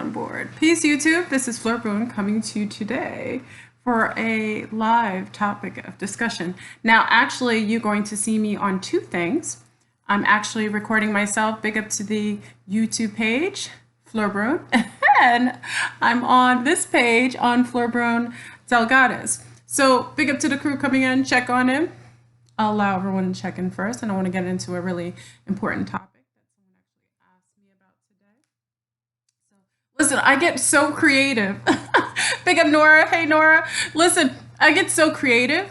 on board. Peace, YouTube. This is Fleur Boone coming to you today for a live topic of discussion. Now, actually, you're going to see me on two things. I'm actually recording myself, big up to the YouTube page, Fleur Boone, and I'm on this page on Fleur Boone Delgades. So, big up to the crew coming in, check on him. I'll allow everyone to check in first, and I want to get into a really important topic. Listen, I get so creative. Big up Nora. Hey, Nora. Listen, I get so creative.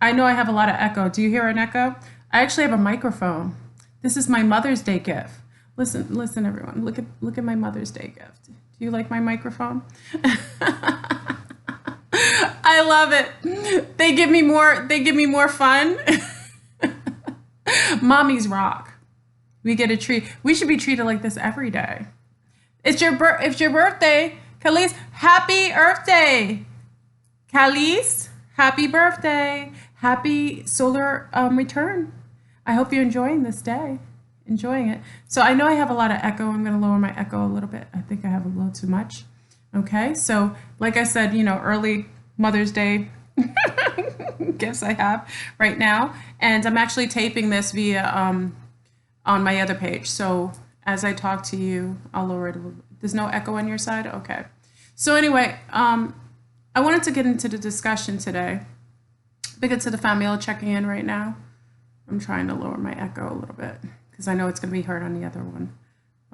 I know I have a lot of echo. Do you hear an echo? I actually have a microphone. This is my Mother's Day gift. Listen, everyone. Look at my Mother's Day gift. Do you like my microphone? I love it. They give me more fun. Mommies rock. We get a treat. We should be treated like this every day. It's your birthday, Khalees. Happy Earth Day, Khalees. Happy birthday. Happy solar return. I hope you're enjoying this day. Enjoying it. So I know I have a lot of echo. I'm going to lower my echo a little bit. I think I have a little too much. Okay. So like I said, early Mother's Day gifts I have right now. And I'm actually taping this via on my other page. So as I talk to you, I'll lower it a little bit. There's no echo on your side? Okay. So anyway, I wanted to get into the discussion today. Big up to the family checking in right now. I'm trying to lower my echo a little bit because I know it's going to be heard on the other one.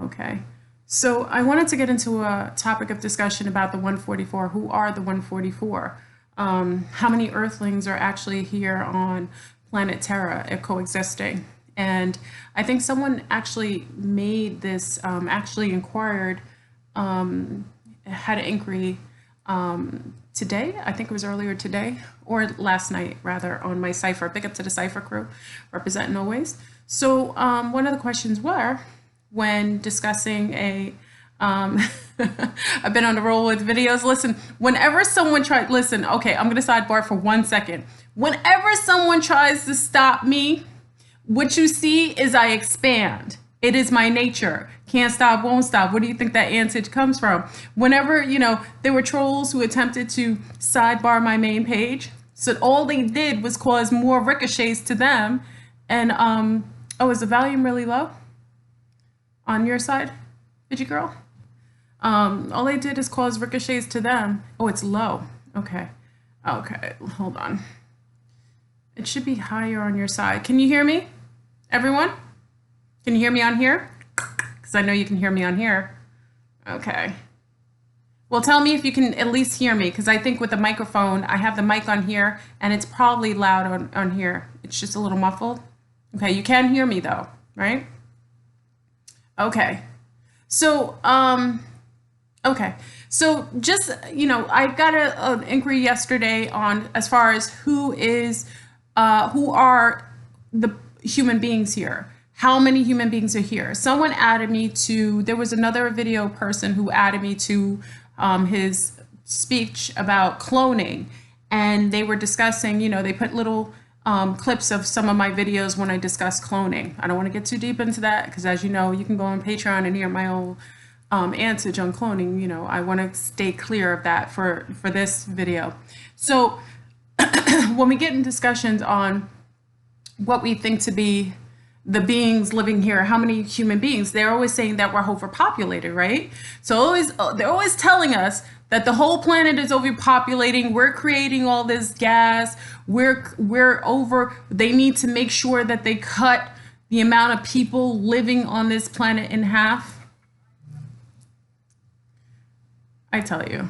Okay. So I wanted to get into a topic of discussion about the 144. Who are the 144? How many Earthlings are actually here on planet Terra coexisting? And I think someone actually made this, actually inquired, had an inquiry today. I think it was earlier today or last night, rather, on my cipher. Big up to the cipher crew, representing always. So one of the questions were, when discussing I've been on the roll with videos. Listen, whenever someone tries, listen, okay, I'm going to sidebar for 1 second. Whenever someone tries to stop me, what you see is I expand. It is my nature. Can't stop, won't stop. Where do you think that answer comes from? Whenever, there were trolls who attempted to sidebar my main page. So all they did was cause more ricochets to them. And, oh, is the volume really low on your side, Fidgy girl? All they did is cause ricochets to them. Oh, it's low. Okay. Okay, hold on. It should be higher on your side. Can you hear me? Everyone? Can you hear me on here? Because I know you can hear me on here. Okay. Well, tell me if you can at least hear me, because I think with the microphone, I have the mic on here, and it's probably loud on here. It's just a little muffled. Okay, you can hear me though, right? Okay. So, okay. So just, I got an inquiry yesterday on as far as who are the human beings here. How many human beings are here? Someone added me to, there was another video person who added me to his speech about cloning. And they were discussing, they put little clips of some of my videos when I discuss cloning. I don't want to get too deep into that because, as you know, you can go on Patreon and hear my own answer on cloning. I want to stay clear of that for this video. So when we get in discussions on what we think to be the beings living here, how many human beings, they're always saying that we're overpopulated, right? So they're always telling us that the whole planet is overpopulating. We're creating all this gas. They need to make sure that they cut the amount of people living on this planet in half. I tell you,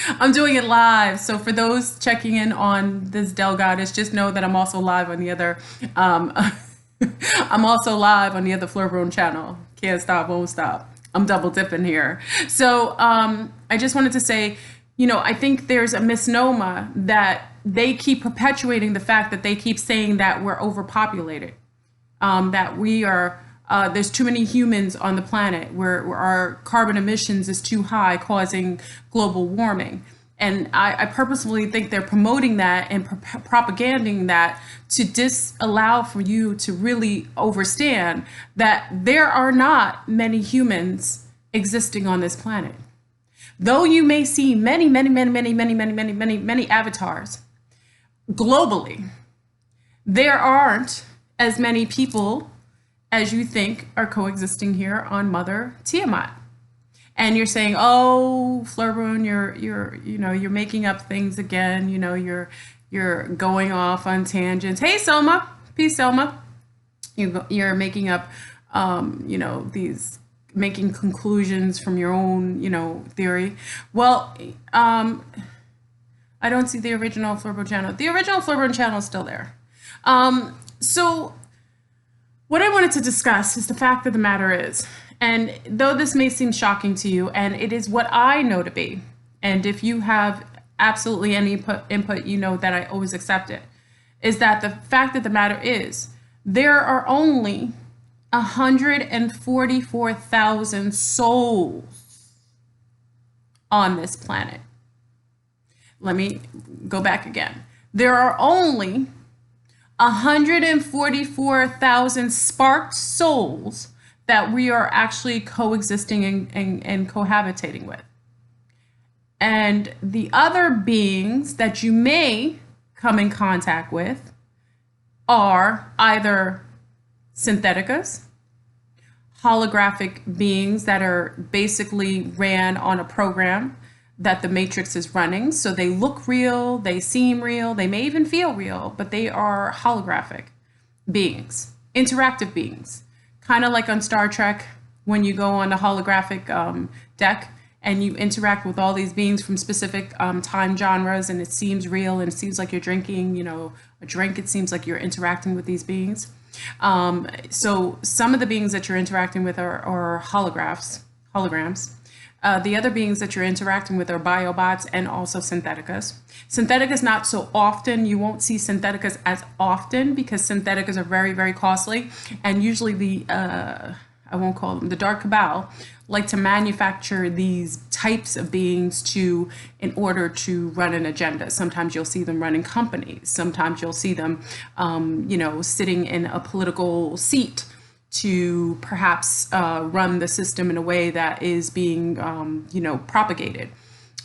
I'm doing it live. So for those checking in on this Delgades, just know that I'm also live on the other, I'm also live on the other Fleur Boone channel. Can't stop, won't stop. I'm double dipping here. So I just wanted to say, I think there's a misnomer that they keep perpetuating the fact that they keep saying that we're overpopulated, that we are, there's too many humans on the planet, where our carbon emissions is too high, causing global warming. And I purposefully think they're promoting that and propaganding that to disallow for you to really understand that there are not many humans existing on this planet. Though you may see many avatars globally, there aren't as many people as you think are coexisting here on Mother Tiamat. And you're saying, "Oh, Flurboon, you're making up things again. You're going off on tangents." Hey, Selma, peace, Selma. You're making up, these making conclusions from your own, theory. Well, I don't see the original Flurboon channel. The original Flurboon channel is still there. So what I wanted to discuss is the fact of the matter is, and though this may seem shocking to you, and it is what I know to be, and if you have absolutely any input, you know that I always accept it, is that the fact of the matter is there are only 144,000 souls on this planet. Let me go back again. There are only 144,000 sparked souls that we are actually coexisting and cohabitating with. And the other beings that you may come in contact with are either syntheticas, holographic beings that are basically ran on a program that the Matrix is running. So they look real, they seem real, they may even feel real, but they are holographic beings, interactive beings. Kind of like on Star Trek, when you go on the holographic deck and you interact with all these beings from specific time genres, and it seems real and it seems like you're drinking, a drink, it seems like you're interacting with these beings. So some of the beings that you're interacting with are holograms. The other beings that you're interacting with are biobots and also syntheticas. Syntheticas not so often. You won't see syntheticas as often because syntheticas are very, very costly. And usually I won't call them, the Dark Cabal like to manufacture these types of beings in order to run an agenda. Sometimes you'll see them running companies. Sometimes you'll see them, sitting in a political seat to perhaps run the system in a way that is being, propagated.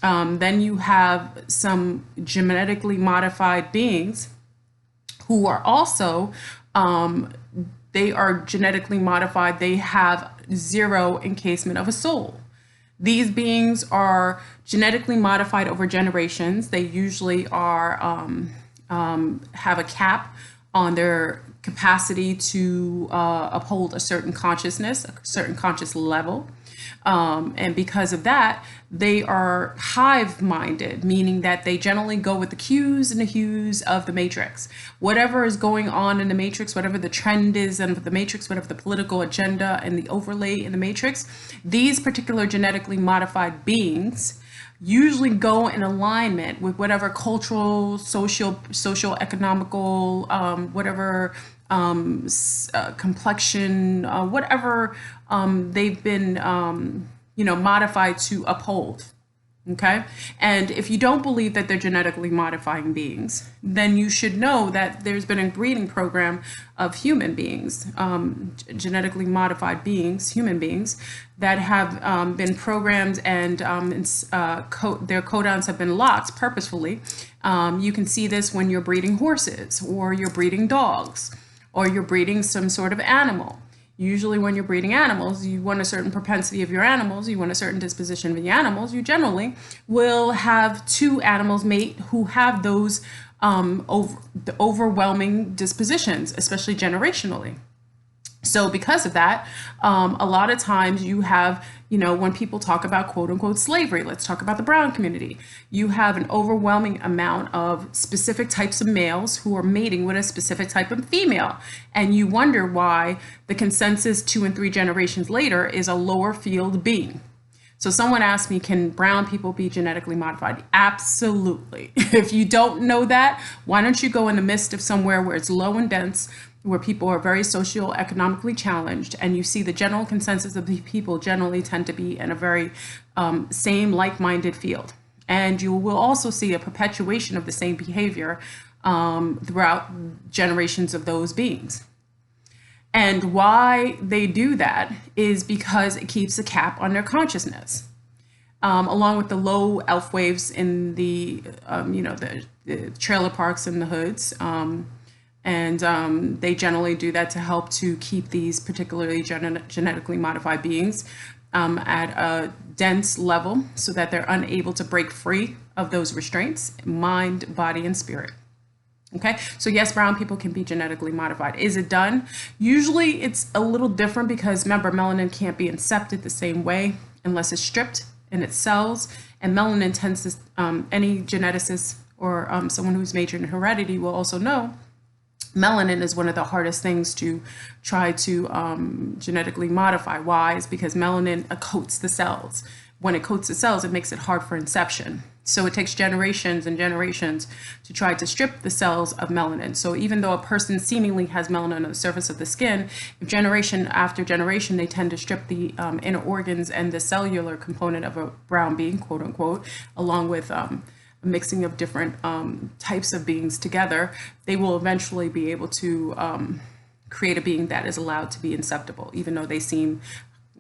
Then you have some genetically modified beings who are also, they are genetically modified. They have zero encasement of a soul. These beings are genetically modified over generations. They usually are have a cap on their capacity to uphold a certain consciousness, a certain conscious level. And because of that, they are hive-minded, meaning that they generally go with the cues and the hues of the Matrix. Whatever is going on in the Matrix, whatever the trend is in the Matrix, whatever the political agenda and the overlay in the Matrix, these particular genetically modified beings usually go in alignment with whatever cultural, social, economical, whatever complexion, whatever they've been, modified to uphold. Okay. And if you don't believe that they're genetically modifying beings, then you should know that there's been a breeding program of human beings, genetically modified beings, human beings that have been programmed and their codons have been locked purposefully. You can see this when you're breeding horses or you're breeding dogs or you're breeding some sort of animal. Usually when you're breeding animals, you want a certain propensity of your animals, you want a certain disposition of the animals, you generally will have two animals mate who have those overwhelming dispositions, especially generationally. So because of that, a lot of times you have, when people talk about quote unquote slavery, let's talk about the brown community, you have an overwhelming amount of specific types of males who are mating with a specific type of female. And you wonder why the consensus 2 and 3 generations later is a lower field being. So someone asked me, can brown people be genetically modified? Absolutely. If you don't know that, why don't you go in the midst of somewhere where it's low and dense, where people are very socioeconomically challenged, and you see the general consensus of the people generally tend to be in a very same like-minded field. And you will also see a perpetuation of the same behavior throughout generations of those beings. And why they do that is because it keeps a cap on their consciousness, along with the low elf waves in the, the trailer parks and the hoods. They generally do that to help to keep these particularly genetically modified beings at a dense level so that they're unable to break free of those restraints, mind, body, and spirit. Okay, so yes, brown people can be genetically modified. Is it done? Usually it's a little different because remember, melanin can't be incepted the same way unless it's stripped in its cells. And melanin tends to, any geneticist or someone who's majored in heredity will also know, melanin is one of the hardest things to try to genetically modify. Why? Is because melanin coats the cells. When it coats the cells, it makes it hard for inception. So it takes generations and generations to try to strip the cells of melanin. So even though a person seemingly has melanin on the surface of the skin, if generation after generation, they tend to strip the inner organs and the cellular component of a brown being, quote unquote, along with a mixing of different types of beings together, they will eventually be able to create a being that is allowed to be inceptible, even though they seem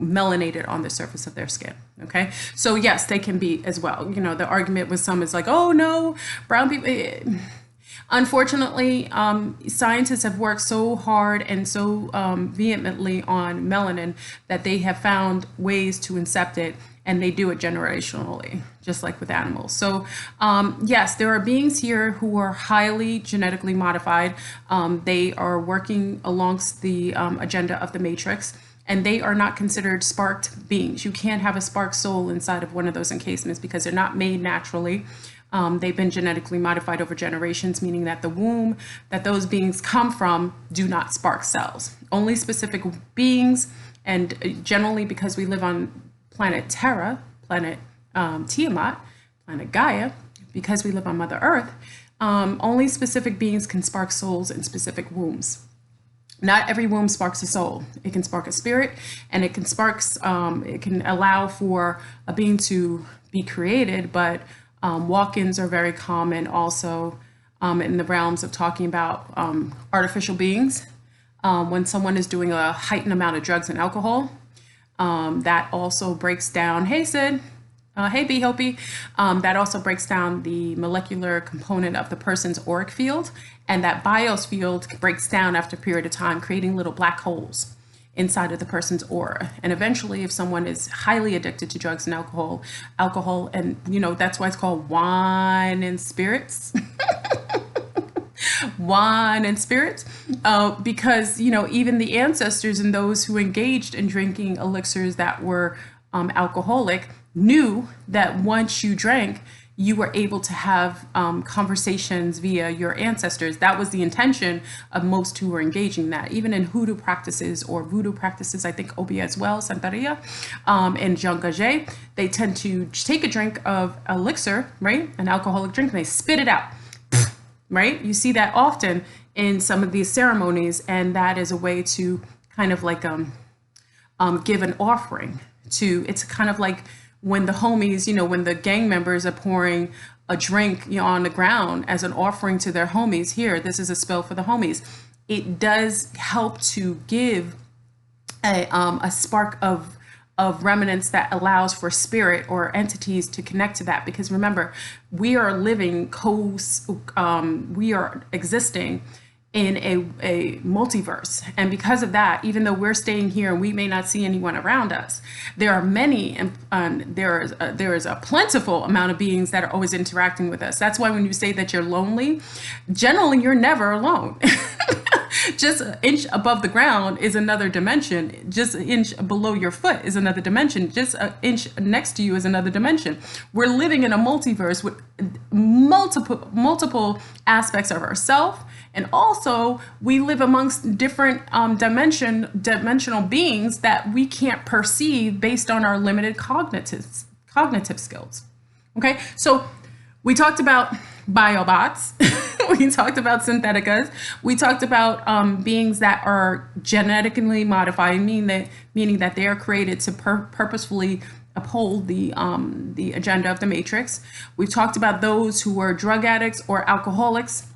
melanated on the surface of their skin. Okay, so yes, they can be as well. You know, the argument with some is like, oh no, brown people. Unfortunately, scientists have worked so hard and so vehemently on melanin that they have found ways to incept it, and they do it generationally, just like with animals. So yes, there are beings here who are highly genetically modified. They are working alongst the agenda of the Matrix, and they are not considered sparked beings. You can't have a spark soul inside of one of those encasements because they're not made naturally. They've been genetically modified over generations, meaning that the womb that those beings come from do not spark cells. Only specific beings, and generally because we live on planet Terra, planet Tiamat, planet Gaia, because we live on Mother Earth, only specific beings can spark souls in specific wombs. Not every womb sparks a soul. It can spark a spirit, and it can it can allow for a being to be created, but walk-ins are very common also in the realms of talking about artificial beings. When someone is doing a heightened amount of drugs and alcohol, that also breaks down, hey Sid, hey B Hopi, that also breaks down the molecular component of the person's auric field, and that BIOS field breaks down after a period of time, creating little black holes inside of the person's aura. And eventually, if someone is highly addicted to drugs and alcohol, and you know, that's why it's called wine and spirits. Wine and spirits, because you know, even the ancestors and those who engaged in drinking elixirs that were alcoholic knew that once you drank, you were able to have conversations via your ancestors. That was the intention of most who were engaging that. Even in hoodoo practices or voodoo practices, I think Obi as well, Santeria, and Jean-Gage, they tend to take a drink of elixir, right, an alcoholic drink, and they spit it out, right? You see that often in some of these ceremonies, and that is a way to kind of like give an offering to, it's kind of like when the homies, you know, when the gang members are pouring a drink, you know, on the ground as an offering to their homies, here, this is a spell for the homies. It does help to give a spark of remnants that allows for spirit or entities to connect to that. Because remember, we are living, we are existing in a multiverse. And because of that, even though we're staying here and we may not see anyone around us, there are many, and there is a plentiful amount of beings that are always interacting with us. That's why when you say that you're lonely, generally you're never alone. Just an inch above the ground is another dimension. Just an inch below your foot is another dimension. Just an inch next to you is another dimension. We're living in a multiverse with multiple aspects of ourselves. And also, we live amongst different dimensional beings that we can't perceive based on our limited cognitive skills. Okay, so we talked about biobots. We talked about syntheticas. We talked about beings that are genetically modified, meaning that they are created to purposefully uphold the agenda of the Matrix. We've talked about those who are drug addicts or alcoholics.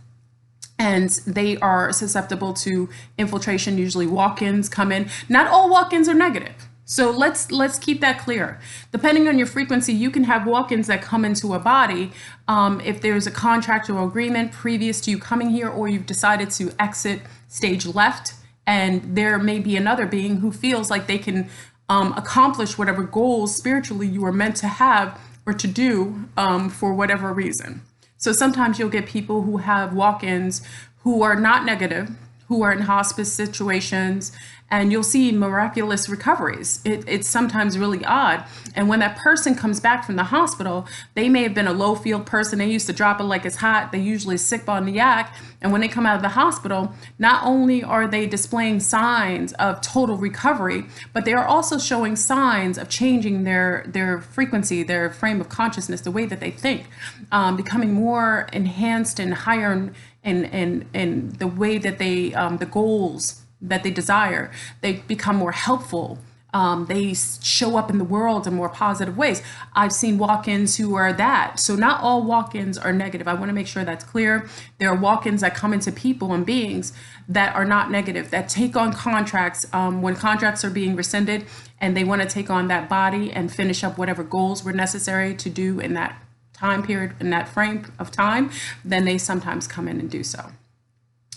and they are susceptible to infiltration. Usually walk-ins come in. Not all walk-ins are negative. So let's keep that clear. Depending on your frequency, you can have walk-ins that come into a body if there's a contractual agreement previous to you coming here, or you've decided to exit stage left, and there may be another being who feels like they can accomplish whatever goals spiritually you were meant to have or to do for whatever reason. So sometimes you'll get people who have walk-ins who are not negative, who are in hospice situations, and you'll see miraculous recoveries. It's sometimes really odd. And when that person comes back from the hospital, they may have been a low field person. They used to drop it like it's hot. They usually sick on the yak. And when they come out of the hospital, not only are they displaying signs of total recovery, but they are also showing signs of changing their frequency, their frame of consciousness, the way that they think, becoming more enhanced and higher in the way that they, the goals that they desire. They become more helpful. They show up in the world in more positive ways. I've seen walk-ins who are that. So not all walk-ins are negative. I want to make sure that's clear. There are walk-ins that come into people and beings that are not negative, that take on contracts when contracts are being rescinded, and they want to take on that body and finish up whatever goals were necessary to do in that time period, in that frame of time. Then they sometimes come in and do so.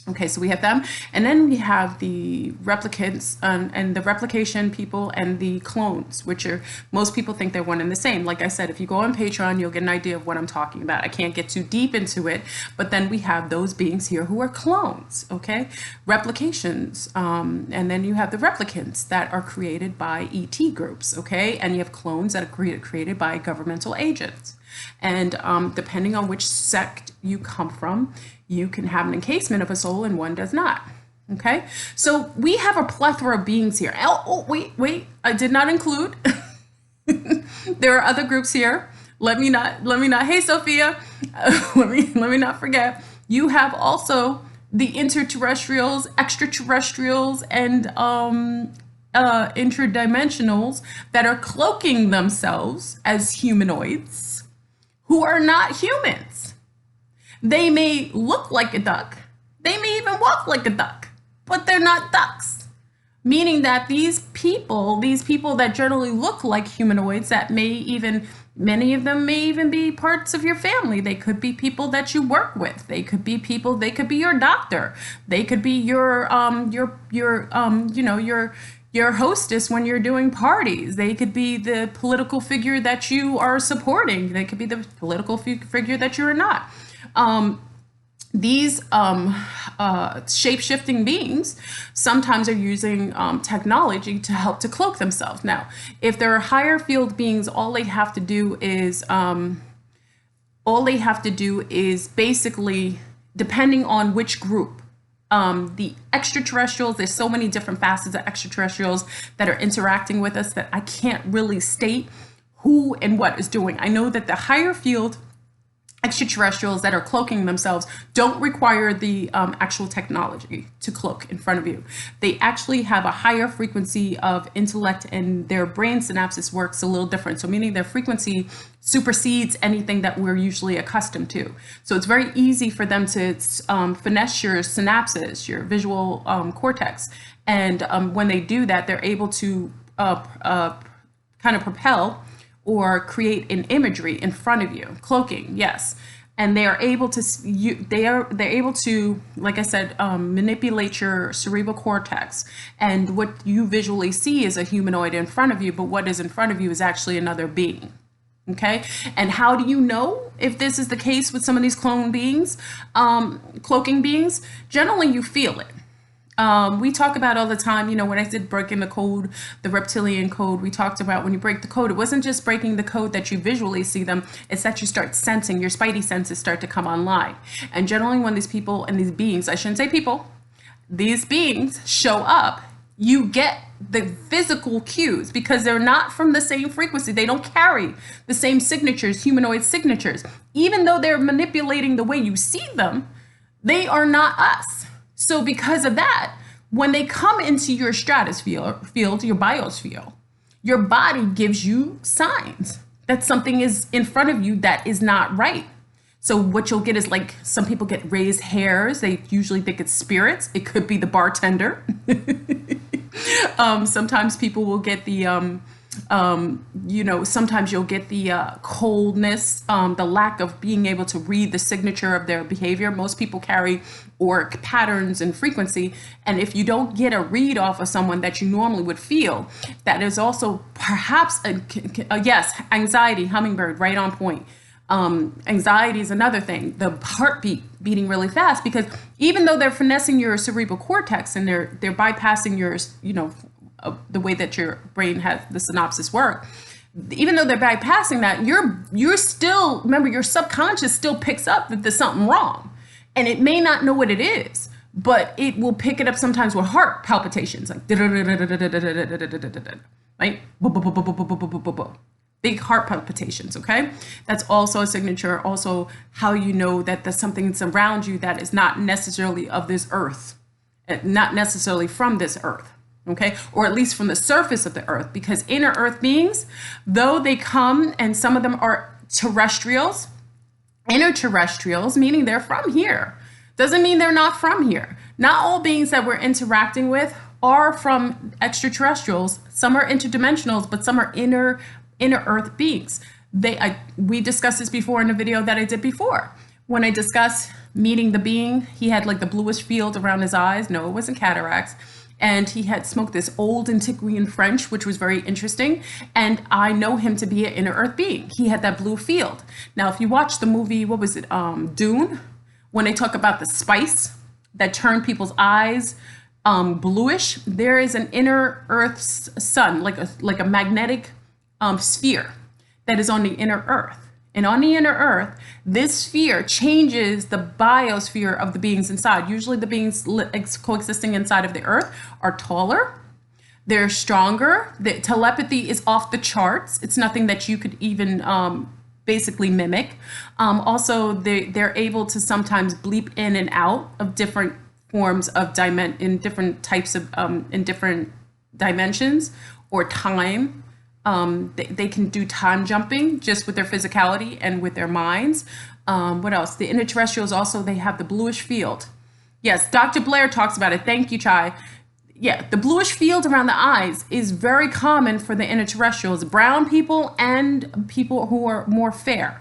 Okay, so we have them, and then we have the replicants and the replication people and the clones, which are, most people think they're one and the same. Like I said, if you go on Patreon, you'll get an idea of what I'm talking about. I can't get too deep into it, but then we have those beings here who are clones, okay? Replications, and then you have the replicants that are created by ET groups, okay? And you have clones that are created by governmental agents. And depending on which sect you come from, you can have an encasement of a soul and one does not. Okay, so we have a plethora of beings here. Oh, wait, I did not include. There are other groups here. Let me not. Hey, Sophia, let me not forget. You have also the interterrestrials, extraterrestrials, and interdimensionals that are cloaking themselves as humanoids who are not humans. They may look like a duck. They may even walk like a duck, but they're not ducks. Meaning that these people that generally look like humanoids, that may even, many of them may even be parts of your family. They could be people that you work with. They could be people, they could be your doctor. They could be your hostess when you're doing parties. They could be the political figure that you are supporting. They could be the political figure that you are not. These shape-shifting beings sometimes are using technology to help to cloak themselves. Now, if there are higher field beings, all they have to do is basically, depending on which group, the extraterrestrials, there's so many different facets of extraterrestrials that are interacting with us that I can't really state who and what is doing. I know that the higher field extraterrestrials that are cloaking themselves don't require the actual technology to cloak in front of you. They actually have a higher frequency of intellect, and their brain synapses works a little different. So meaning their frequency supersedes anything that we're usually accustomed to. So it's very easy for them to finesse your synapses, your visual cortex. And when they do that, they're able to kind of propel or create an imagery in front of you, cloaking, yes. And they are able to, they're able to, like I said, manipulate your cerebral cortex. And what you visually see is a humanoid in front of you, but what is in front of you is actually another being, okay? And how do you know if this is the case with some of these clone beings, cloaking beings? Generally, you feel it. We talk about all the time, when I said breaking the code, the reptilian code, we talked about when you break the code, it wasn't just breaking the code that you visually see them, it's that you start sensing, your spidey senses start to come online. And generally when these people and these beings, I shouldn't say people, these beings show up, you get the physical cues because they're not from the same frequency. They don't carry the same signatures, humanoid signatures. Even though they're manipulating the way you see them, they are not us. So because of that, when they come into your stratosphere, your biosphere, your body gives you signs that something is in front of you that is not right. So what you'll get is like some people get raised hairs. They usually think it's spirits. It could be the bartender. Sometimes people will get the, sometimes you'll get the coldness, the lack of being able to read the signature of their behavior. Most people carry auric patterns and frequency. And if you don't get a read off of someone that you normally would feel, that is also perhaps, yes, anxiety, hummingbird, right on point. Anxiety is another thing, the heartbeat beating really fast, because even though they're finessing your cerebral cortex and they're bypassing your, the way that your brain has the synapses work, even though they're bypassing that, you're still, remember, your subconscious still picks up that there's something wrong, and it may not know what it is, but it will pick it up sometimes with heart palpitations, like right, big heart palpitations, okay? That's also a signature, also how you know that there's something that's around you that is not necessarily of this earth, not necessarily from this earth, okay? Or at least from the surface of the earth, because inner earth beings, though they come, and some of them are terrestrials, inner terrestrials, meaning they're from here, doesn't mean they're not from here. Not all beings that we're interacting with are from extraterrestrials. Some are interdimensionals, but some are inner earth beings. We discussed this before in a video that I did before. When I discussed meeting the being, he had like the bluish field around his eyes. No, it wasn't cataracts. And he had smoked this old antiquarian French, which was very interesting. And I know him to be an inner earth being. He had that blue field. Now, if you watch the movie, what was it? Dune, when they talk about the spice that turned people's eyes bluish, there is an inner earth sun, like a magnetic sphere that is on the inner earth. And on the inner earth, this sphere changes the biosphere of the beings inside. Usually the beings coexisting inside of the earth are taller, they're stronger, the telepathy is off the charts. It's nothing that you could even basically mimic. Also, they're able to sometimes bleep in and out of different forms of in different types of, in different dimensions or time. They can do time jumping just with their physicality and with their minds. What else? The inner terrestrials also, they have the bluish field. Yes, Dr. Blair talks about it. Thank you, Chai. Yeah, the bluish field around the eyes is very common for the inner terrestrials, brown people and people who are more fair.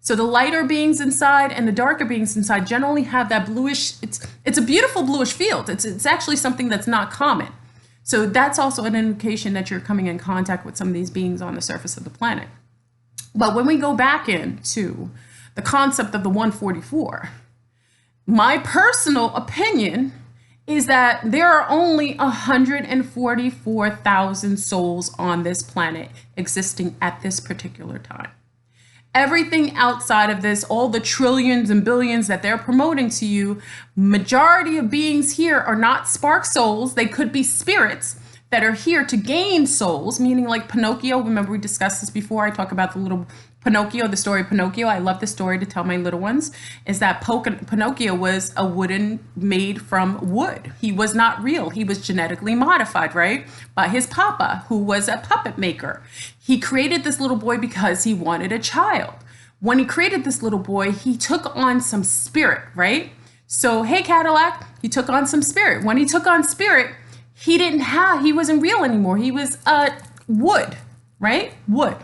So the lighter beings inside and the darker beings inside generally have that bluish, it's a beautiful bluish field. It's actually something that's not common. So that's also an indication that you're coming in contact with some of these beings on the surface of the planet. But when we go back into the concept of the 144, my personal opinion is that there are only 144,000 souls on this planet existing at this particular time. Everything outside of this, all the trillions and billions that they're promoting to you, majority of beings here are not spark souls. They could be spirits that are here to gain souls, meaning like Pinocchio. Remember we discussed this before. I talk about the little Pinocchio, the story of Pinocchio. I love the story to tell my little ones, is that Pinocchio was a wooden made from wood. He was not real. He was genetically modified, right? By his papa, who was a puppet maker. He created this little boy because he wanted a child. When he created this little boy, he took on some spirit, right? So, hey, Cadillac, he took on some spirit. When he took on spirit, he wasn't real anymore. He was wood, right? Wood,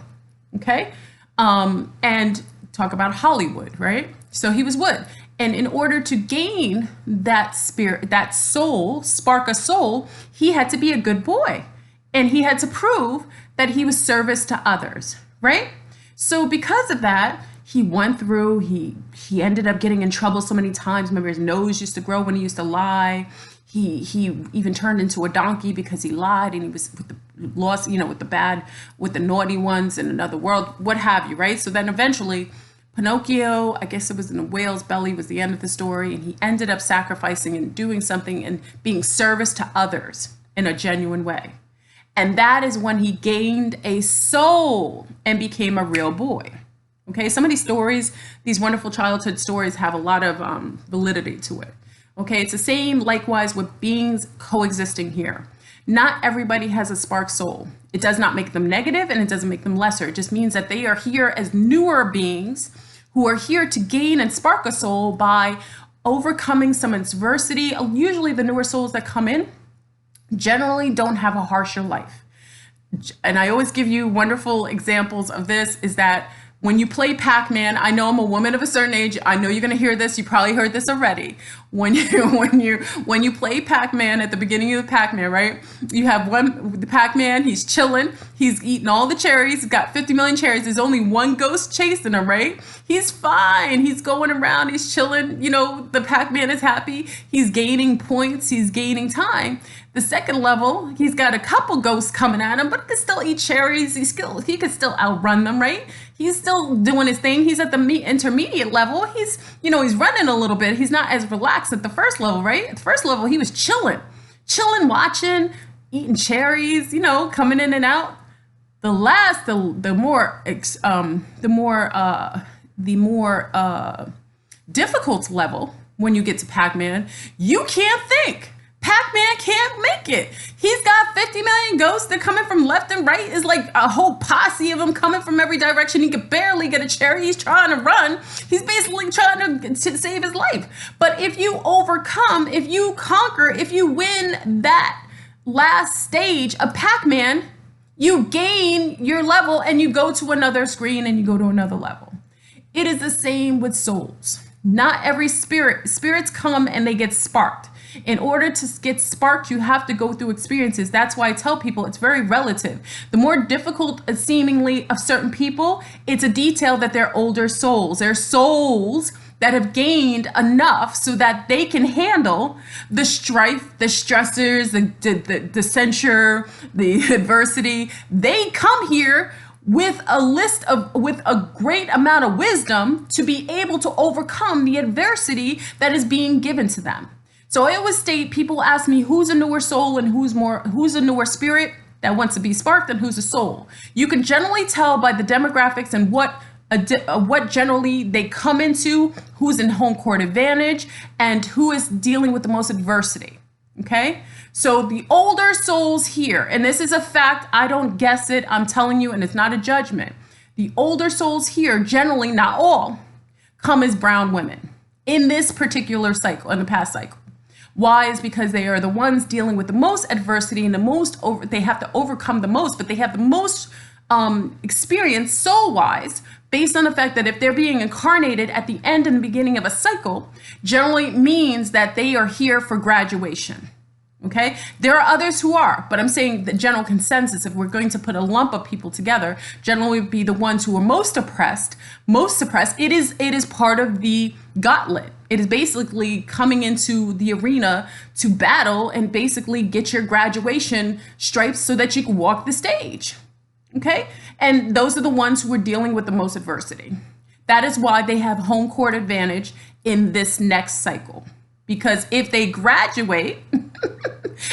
okay? And talk about Hollywood, right? So he was wood. And in order to gain that spirit, that soul, spark a soul, he had to be a good boy. And he had to prove that he was service to others, right? So because of that, he went through, he ended up getting in trouble so many times. Remember, his nose used to grow when he used to lie. He even turned into a donkey because he lied, and he was with the lost, with the naughty ones in another world, what have you, right? So then eventually Pinocchio, I guess it was in a whale's belly, was the end of the story, and he ended up sacrificing and doing something and being service to others in a genuine way. And that is when he gained a soul and became a real boy. Okay, some of these stories, these wonderful childhood stories, have a lot of validity to it. Okay, it's the same likewise with beings coexisting here. Not everybody has a spark soul. It does not make them negative, and it doesn't make them lesser. It just means that they are here as newer beings who are here to gain and spark a soul by overcoming some adversity. Usually the newer souls that come in generally don't have a harsher life. And I always give you wonderful examples of this, is that when you play Pac-Man, I know I'm a woman of a certain age. I know you're going to hear this. You probably heard this already. When you play Pac-Man at the beginning of the Pac-Man, right? You have the Pac-Man. He's chilling. He's eating all the cherries. He's got 50 million cherries. There's only one ghost chasing him, right? He's fine. He's going around. He's chilling. You know, the Pac-Man is happy. He's gaining points. He's gaining time. The second level, he's got a couple ghosts coming at him, but he can still eat cherries. He could still outrun them, right? He's still doing his thing. He's at the intermediate level. He's running a little bit. He's not as relaxed at the first level, right? At the first level, he was chilling, watching, eating cherries, coming in and out. The more difficult level, when you get to Pac-Man, you can't think. Pac-Man can't make it. He's got 50 million ghosts. They're coming from left and right. It's like a whole posse of them coming from every direction. He could barely get a cherry. He's trying to run. He's basically trying to save his life. But if you overcome, if you conquer, if you win that last stage of Pac-Man, you gain your level and you go to another screen and you go to another level. It is the same with souls. Not every spirits come and they get sparked. In order to get sparked, you have to go through experiences. That's why I tell people it's very relative. The more difficult seemingly of certain people, it's a detail that they're older souls. They're souls that have gained enough so that they can handle the strife, the stressors, the censure, the adversity. They come here with a great amount of wisdom to be able to overcome the adversity that is being given to them. So I always state, people ask me who's a newer soul and who's a newer spirit that wants to be sparked and who's a soul. You can generally tell by the demographics and what generally they come into, who's in home court advantage and who is dealing with the most adversity. Okay, so the older souls here, and this is a fact, I don't guess it, I'm telling you, and it's not a judgment. The older souls here, generally, not all, come as brown women in this particular cycle, in the past cycle. Why? Is because they are the ones dealing with the most adversity and they have to overcome the most, but they have the most experience soul-wise, based on the fact that if they're being incarnated at the end and the beginning of a cycle, generally means that they are here for graduation. Okay, there are others who are, but I'm saying the general consensus, if we're going to put a lump of people together, generally would be the ones who are most oppressed, most suppressed. It is part of the gauntlet. It is basically coming into the arena to battle and basically get your graduation stripes so that you can walk the stage. Okay, and those are the ones who are dealing with the most adversity. That is why they have home court advantage in this next cycle. Because if they graduate,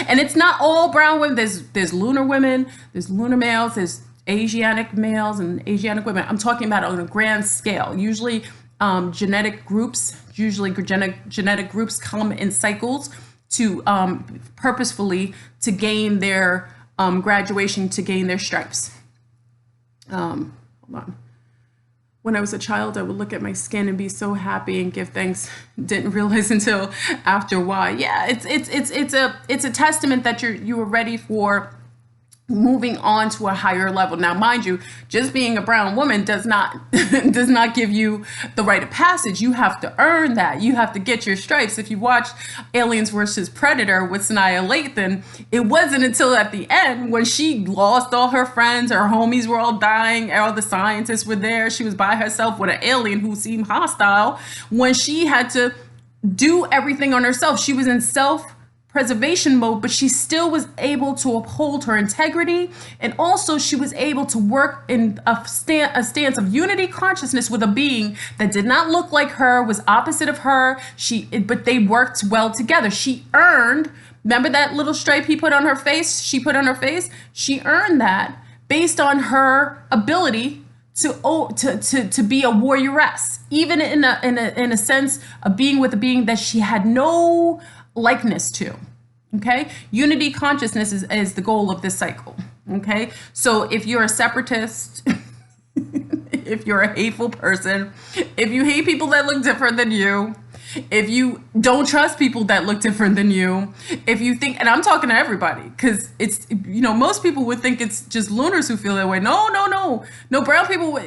and it's not all brown women, there's lunar women, there's lunar males, there's Asiatic males and Asiatic women. I'm talking about on a grand scale. Usually genetic groups come in cycles to purposefully to gain their graduation, to gain their stripes. Hold on. When I was a child, I would look at my skin and be so happy and give thanks. Didn't realize until after why. Yeah, it's a testament that you were ready for moving on to a higher level. Now, mind you, just being a brown woman does not give you the rite of passage. You have to earn that. You have to get your stripes. If you watched Aliens vs. Predator with Sanaa Lathan, it wasn't until at the end when she lost all her friends, her homies were all dying, all the scientists were there, she was by herself with an alien who seemed hostile, when she had to do everything on herself. She was in self-preservation mode, but she still was able to uphold her integrity, and also she was able to work in a stance of unity consciousness with a being that did not look like her, was opposite of her, but they worked well together. She earned, remember that little stripe he put on her face, she put on her face? She earned that based on her ability to be a warrioress, even in a sense of being with a being that she had no likeness to. Okay, unity consciousness is the goal of this cycle. Okay, so if you're a separatist, if you're a hateful person, if you hate people that look different than you, if you don't trust people that look different than you, if you think, and I'm talking to everybody, because it's, most people would think it's just Lunars who feel that way. No, no, no. No, brown people,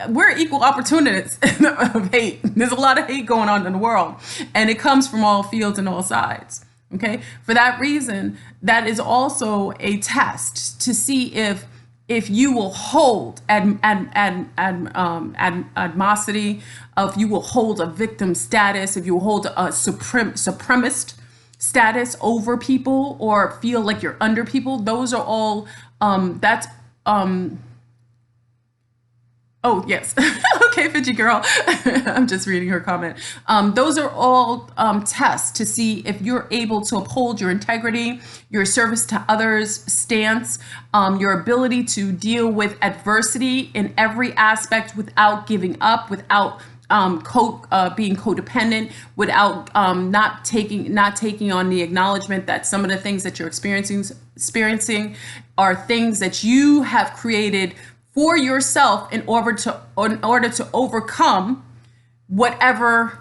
we're equal opportunists of hate. There's a lot of hate going on in the world, and it comes from all fields and all sides. Okay. For that reason, that is also a test to see if you will hold animosity, if you will hold a victim status, if you will hold a supremacist status over people, or feel like you're under people. Those are all oh, yes. Okay, Fidgy girl. I'm just reading her comment. Those are all tests to see if you're able to uphold your integrity, your service to others stance, your ability to deal with adversity in every aspect without giving up, without being codependent, without not taking on the acknowledgement that some of the things that you're experiencing are things that you have created for yourself in order to overcome whatever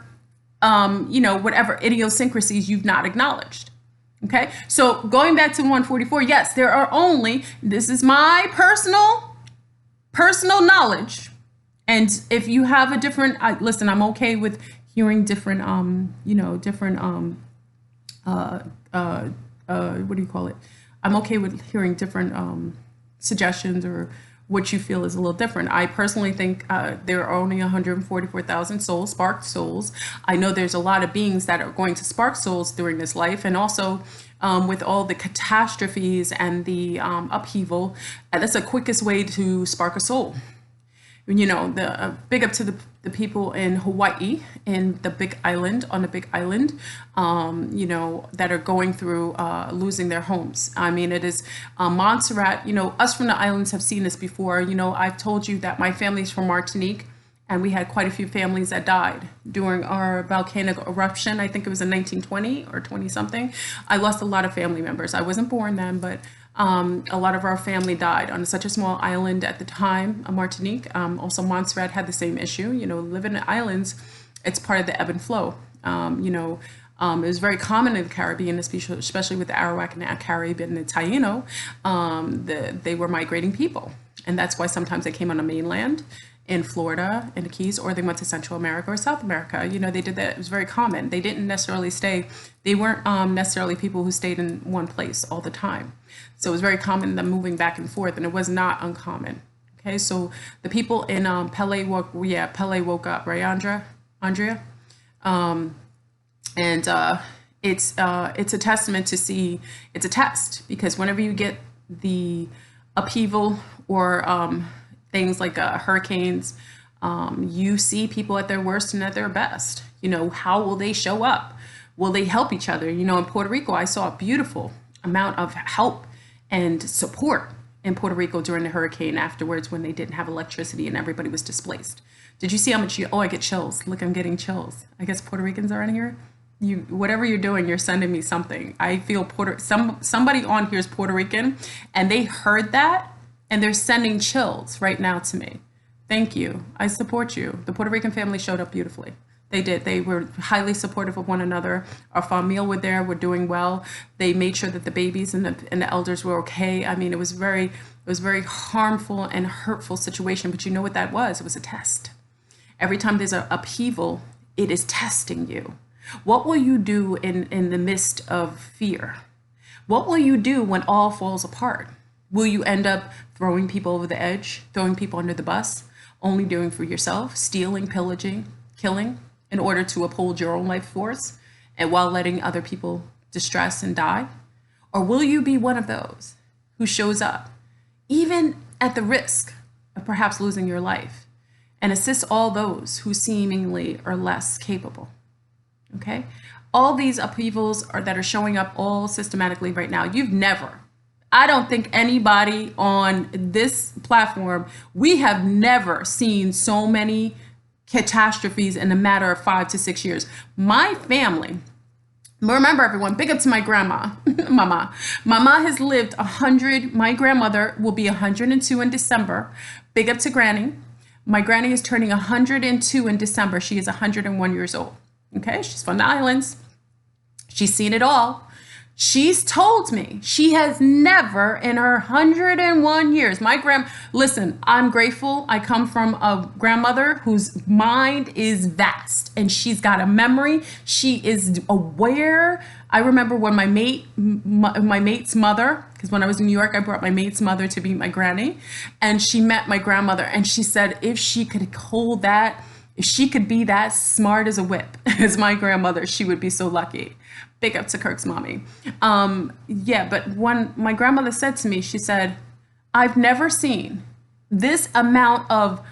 whatever idiosyncrasies you've not acknowledged. Okay, so going back to 144, yes, there are only, this is my personal knowledge, and if you have a different, listen, I'm okay with hearing different what do you call it? I'm okay with hearing different suggestions or what you feel is a little different. I personally think there are only 144,000 souls, sparked souls. I know there's a lot of beings that are going to spark souls during this life, and also with all the catastrophes and the upheaval, that's the quickest way to spark a soul. The big up to the people in Hawaii, in the Big Island, on the Big Island, that are going through losing their homes. I mean, it is Montserrat. Us from the islands have seen this before. I've told you that my family's from Martinique, and we had quite a few families that died during our volcanic eruption. I think it was in 1920 or 20 something. I lost a lot of family members. I wasn't born then, but a lot of our family died on such a small island at the time, Martinique. Also, Montserrat had the same issue. Living in islands, it's part of the ebb and flow. It was very common in the Caribbean, especially with the Arawak and the Caribbean and the Taino. They were migrating people, and that's why sometimes they came on the mainland in Florida, in the Keys, or they went to Central America or South America. They did that. It was very common. They didn't necessarily stay. They weren't necessarily people who stayed in one place all the time. So it was very common them moving back and forth, and it was not uncommon. Okay, so the people in Pele woke up, right, Andrea? It's a testament to see, it's a test, because whenever you get the upheaval or things like hurricanes, you see people at their worst and at their best. How will they show up? Will they help each other? In Puerto Rico, I saw a beautiful amount of help and support in Puerto Rico during the hurricane afterwards, when they didn't have electricity and everybody was displaced. Did you see how much I get chills. Look, I'm getting chills. I guess Puerto Ricans are in here. Whatever you're doing, you're sending me something. I feel somebody on here is Puerto Rican, and they heard that, and they're sending chills right now to me. Thank you. I support you. The Puerto Rican family showed up beautifully. They did. They were highly supportive of one another. Our family were there. We're doing well. They made sure that the babies and the elders were okay. I mean, it was very harmful and hurtful situation. But you know what that was? It was a test. Every time there's an upheaval, it is testing you. What will you do in the midst of fear? What will you do when all falls apart? Will you end up throwing people over the edge, throwing people under the bus, only doing for yourself, stealing, pillaging, killing, in order to uphold your own life force, and while letting other people distress and die? Or will you be one of those who shows up, even at the risk of perhaps losing your life, and assists all those who seemingly are less capable? Okay? All these upheavals that are showing up all systematically right now. I don't think anybody on this platform, we have never seen so many catastrophes in a matter of 5 to 6 years. My family, remember everyone, big up to my grandma, Mama has lived 100, my grandmother will be 102 in December. Big up to Granny. My granny is turning 102 in December. She is 101 years old. Okay, she's from the islands. She's seen it all. She's told me she has never in her 101 years, listen, I'm grateful. I come from a grandmother whose mind is vast and she's got a memory. She is aware. I remember when my mate's mother, because when I was in New York, I brought my mate's mother to meet my granny, and she met my grandmother, and she said if she could hold that, if she could be that smart as a whip as my grandmother, she would be so lucky. Big up to Kirk's mommy. Yeah, but when my grandmother said to me, she said, I've never seen this amount of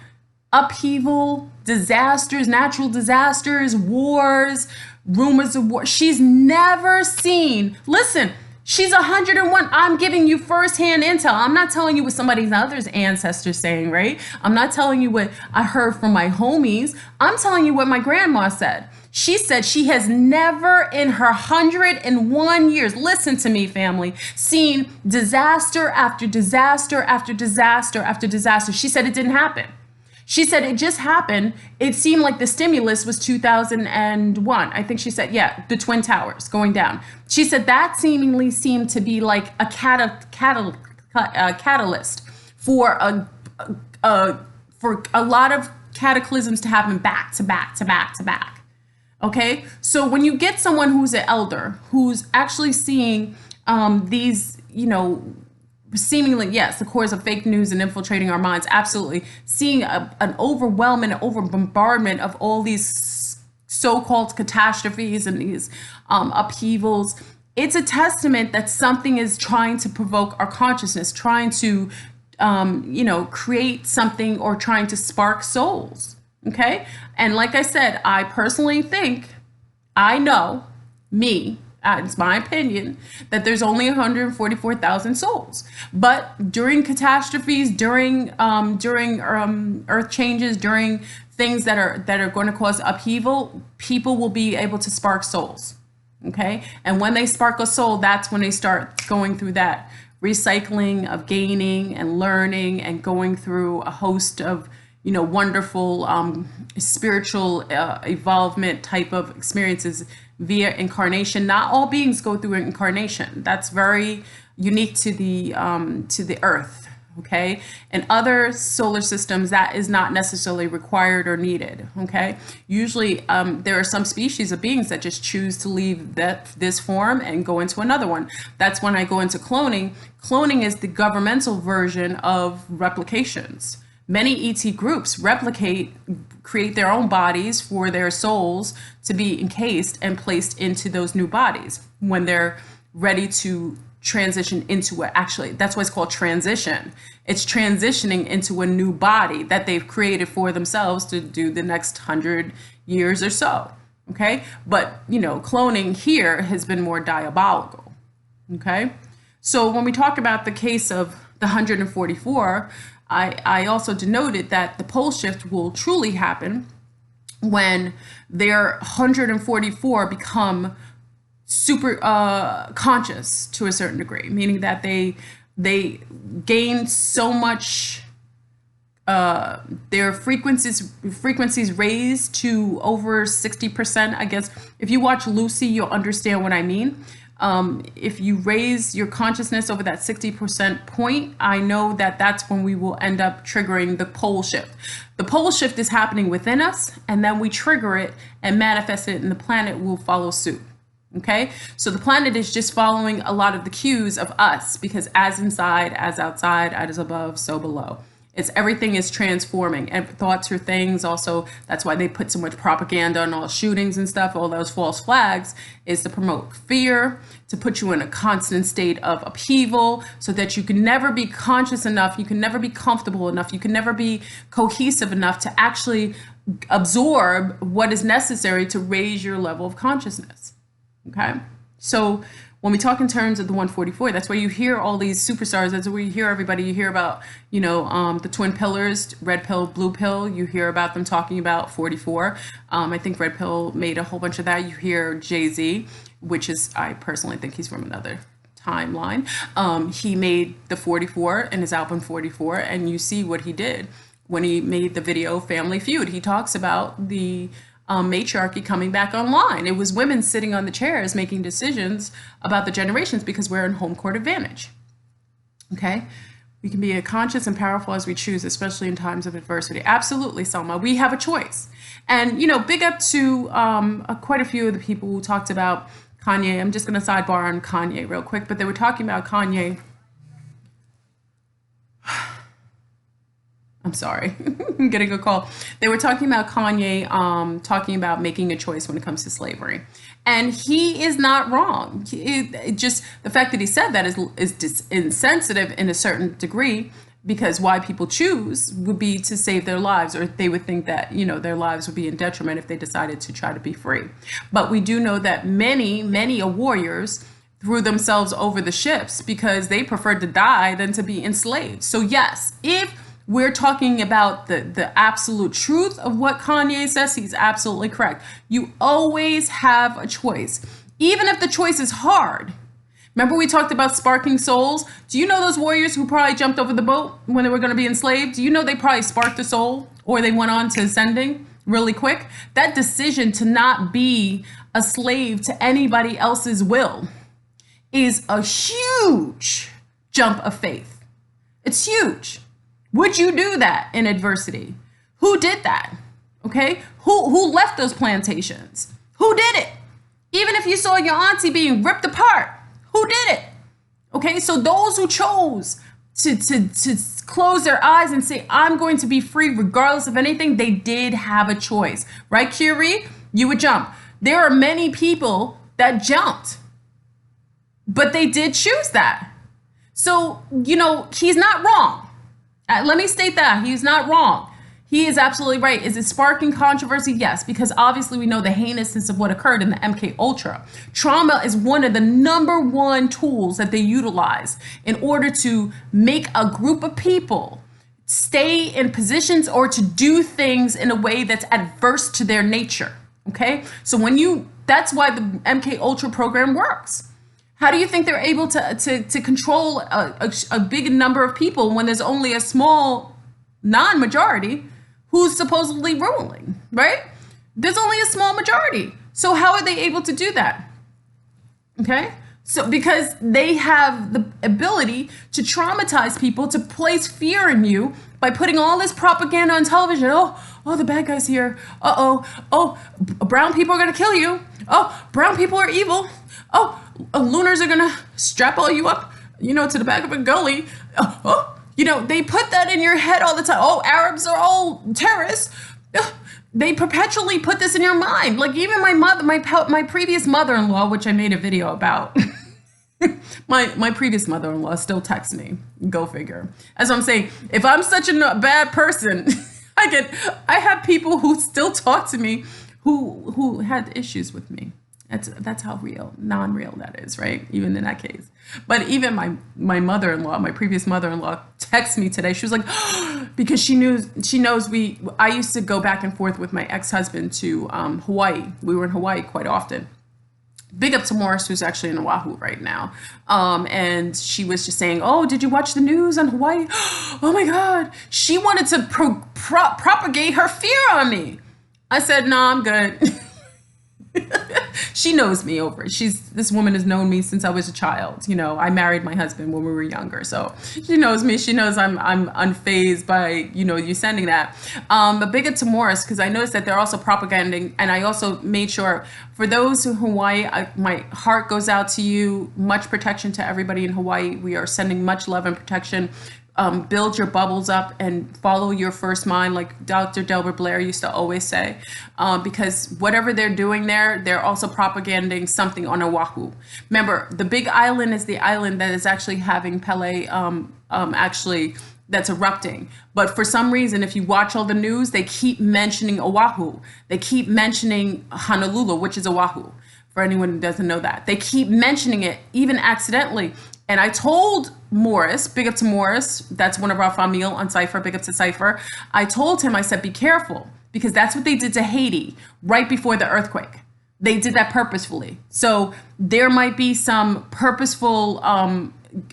upheaval, disasters, natural disasters, wars, rumors of war. She's never seen, listen, she's 101. I'm giving you firsthand intel. I'm not telling you what somebody other's ancestors saying, right? I'm not telling you what I heard from my homies. I'm telling you what my grandma said. She said she has never in her 101 years, listen to me, family, seen disaster after disaster after disaster after disaster. She said it didn't happen. She said it just happened. It seemed like the stimulus was 2001. I think she said, yeah, the Twin Towers going down. She said that seemingly seemed to be like a catalyst for a lot of cataclysms to happen back to back to back to back. Okay, so when you get someone who's an elder, who's actually seeing these, seemingly, yes, the cause of fake news and infiltrating our minds, absolutely, seeing an overwhelm and over bombardment of all these so-called catastrophes and these upheavals, it's a testament that something is trying to provoke our consciousness, trying to, create something or trying to spark souls. Okay. And like I said, I personally think, I know, it's my opinion, that there's only 144,000 souls. But during catastrophes, during earth changes, during things that are going to cause upheaval, people will be able to spark souls. Okay. And when they spark a soul, that's when they start going through that recycling of gaining and learning and going through a host of wonderful spiritual evolvement type of experiences via incarnation. Not all beings go through incarnation. That's very unique to the Earth. Okay, in other solar systems, that is not necessarily required or needed. Okay, usually there are some species of beings that just choose to leave this form and go into another one. That's when I go into cloning. Cloning is the governmental version of replications. Many ET groups create their own bodies for their souls to be encased and placed into those new bodies when they're ready to transition into it. Actually, that's why it's called transition. It's transitioning into a new body that they've created for themselves to do the next 100 years or so. Okay. But, cloning here has been more diabolical. Okay. So when we talk about the case of the 144, I also denoted that the pole shift will truly happen when their 144 become super conscious to a certain degree, meaning that they gain so much, their frequencies raised to over 60%. I guess if you watch Lucy, you'll understand what I mean. If you raise your consciousness over that 60% point, I know that that's when we will end up triggering the pole shift. The pole shift is happening within us, and then we trigger it and manifest it, and the planet will follow suit. Okay, so the planet is just following a lot of the cues of us, because as inside, as outside, as above, so below. Everything is transforming, and thoughts are things. Also, that's why they put so much propaganda on all shootings and stuff, all those false flags, is to promote fear, to put you in a constant state of upheaval, so that you can never be conscious enough, you can never be comfortable enough, you can never be cohesive enough to actually absorb what is necessary to raise your level of consciousness. Okay, so when we talk in terms of the 144, that's where you hear all these superstars. That's where you hear everybody. You hear about, the twin pillars, red pill, blue pill. You hear about them talking about 44. I think red pill made a whole bunch of that. You hear Jay-Z, which is, I personally think he's from another timeline. He made the 44 in his album 44, and you see what he did. when he made the video Family Feud. He talks about the matriarchy coming back online. It was women sitting on the chairs making decisions about the generations because we're in home court advantage. Okay? We can be as conscious and powerful as we choose, especially in times of adversity. Absolutely, Selma. We have a choice. And, you know, big up to quite a few of the people who talked about Kanye. I'm just going to sidebar on Kanye real quick, but they were talking about Kanye. I'm sorry, I'm getting a call. They were talking about Kanye, talking about making a choice when it comes to slavery. And he is not wrong. It just the fact that he said that is insensitive in a certain degree, because why people choose would be to save their lives, or they would think that, you know, their lives would be in detriment if they decided to try to be free. But we do know that many warriors threw themselves over the ships because they preferred to die than to be enslaved. So yes, if we're talking about the absolute truth of what Kanye says, he's absolutely correct. You always have a choice, even if the choice is hard. Remember we talked about sparking souls? Do you know those warriors who probably jumped over the boat when they were going to be enslaved? Do you know they probably sparked a soul, or they went on to ascending really quick? That decision to not be a slave to anybody else's will is a huge jump of faith. It's huge. Would you do that in adversity? Who did that? Okay? Who left those plantations? Who did it? Even if you saw your auntie being ripped apart, who did it? Okay, so those who chose to close their eyes and say, I'm going to be free regardless of anything, they did have a choice. Right, Curie? You would jump. There are many people that jumped, but they did choose that. So, you know, he's not wrong. Let me state that he's not wrong. He is absolutely right. Is it sparking controversy? Yes, because obviously we know the heinousness of what occurred in the MK Ultra. Trauma is one of the #1 tools that they utilize in order to make a group of people stay in positions or to do things in a way that's adverse to their nature. Okay, so that's why the MK Ultra program works. How do you think they're able to control a big number of people when there's only a small non-majority who's supposedly ruling, right? There's only a small majority. So how are they able to do that? Okay? So because they have the ability to traumatize people, to place fear in you by putting all this propaganda on television. Oh, the bad guy's here. Oh, brown people are going to kill you. Oh, brown people are evil. Oh, lunars are gonna strap all you up, you know, to the back of a gully. You know, they put that in your head all the time. Oh, Arabs are all terrorists. They perpetually put this in your mind. Like even my mother, my previous mother-in-law, which I made a video about. my previous mother-in-law still texts me. Go figure. As I'm saying, if I'm such a bad person, I have people who still talk to me who had issues with me. That's how non-real that is, right? Even in that case. But even my mother-in-law, my previous mother-in-law, texted me today. She was like, because she knows I used to go back and forth with my ex-husband to Hawaii. We were in Hawaii quite often. Big up to Morris, who's actually in Oahu right now. And she was just saying, oh, did you watch the news on Hawaii? Oh my God. She wanted to propagate her fear on me. I said, no, I'm good. She knows me over. This woman has known me since I was a child. You know, I married my husband when we were younger. So she knows me. She knows I'm unfazed by, you know, you sending that. But big up to Morris, because I noticed that they're also propaganding. And I also made sure for those in Hawaii, my heart goes out to you. Much protection to everybody in Hawaii. We are sending much love and protection. Build your bubbles up and follow your first mind, like Dr. Delbert Blair used to always say, because whatever they're doing there, they're also propaganding something on Oahu. Remember, the big island is the island that is actually having Pele, that's erupting. But for some reason, if you watch all the news, they keep mentioning Oahu. They keep mentioning Honolulu, which is Oahu, for anyone who doesn't know that. They keep mentioning it, even accidentally. And I told Morris, big up to Morris, that's one of our famille on Cypher, big up to Cypher. I told him, I said, be careful, because that's what they did to Haiti right before the earthquake. They did that purposefully. So there might be some purposeful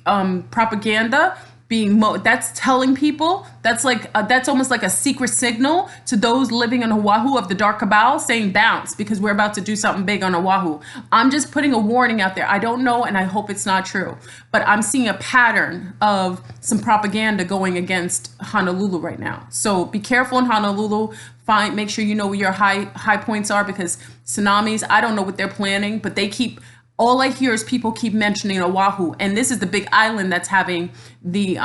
propaganda that's telling people, that's like that's almost like a secret signal to those living on Oahu of the dark cabal, saying bounce, because we're about to do something big on Oahu. I'm just putting a warning out there. I don't know, and I hope it's not true, but I'm seeing a pattern of some propaganda going against Honolulu right now. So be careful in Honolulu. Make sure you know where your high points are, because tsunamis, I don't know what they're planning, but all I hear is people keep mentioning Oahu, and this is the big island that's having the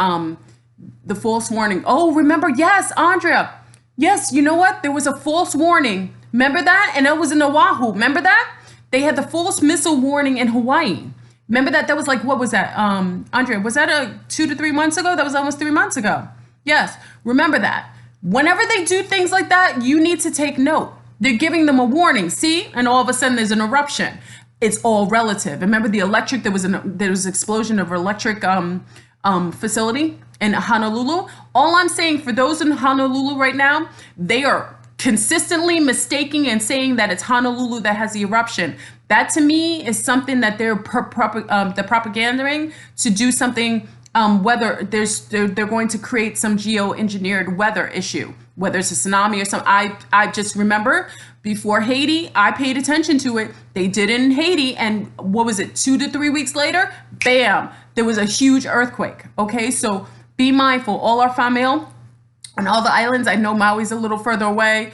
false warning. Oh, remember? Yes, Andrea. Yes, you know what? There was a false warning. Remember that? And it was in Oahu. Remember that? They had the false missile warning in Hawaii. Remember that? That was like, what was that? Andrea, was that 2 to 3 months ago? That was almost 3 months ago. Yes, remember that. Whenever they do things like that, you need to take note. They're giving them a warning. See? And all of a sudden there's an eruption. It's all relative. Remember the electric, there was an explosion of electric facility in Honolulu. All I'm saying, for those in Honolulu right now, they are consistently mistaking and saying that it's Honolulu that has the eruption. That to me is something that they're propagandering to do something, whether they're going to create some geoengineered weather issue, whether it's a tsunami or something. I just remember before Haiti, I paid attention to it. They did it in Haiti, and what was it, 2 to 3 weeks later, bam, there was a huge earthquake. Okay, so be mindful. All our family on all the islands, I know Maui's a little further away,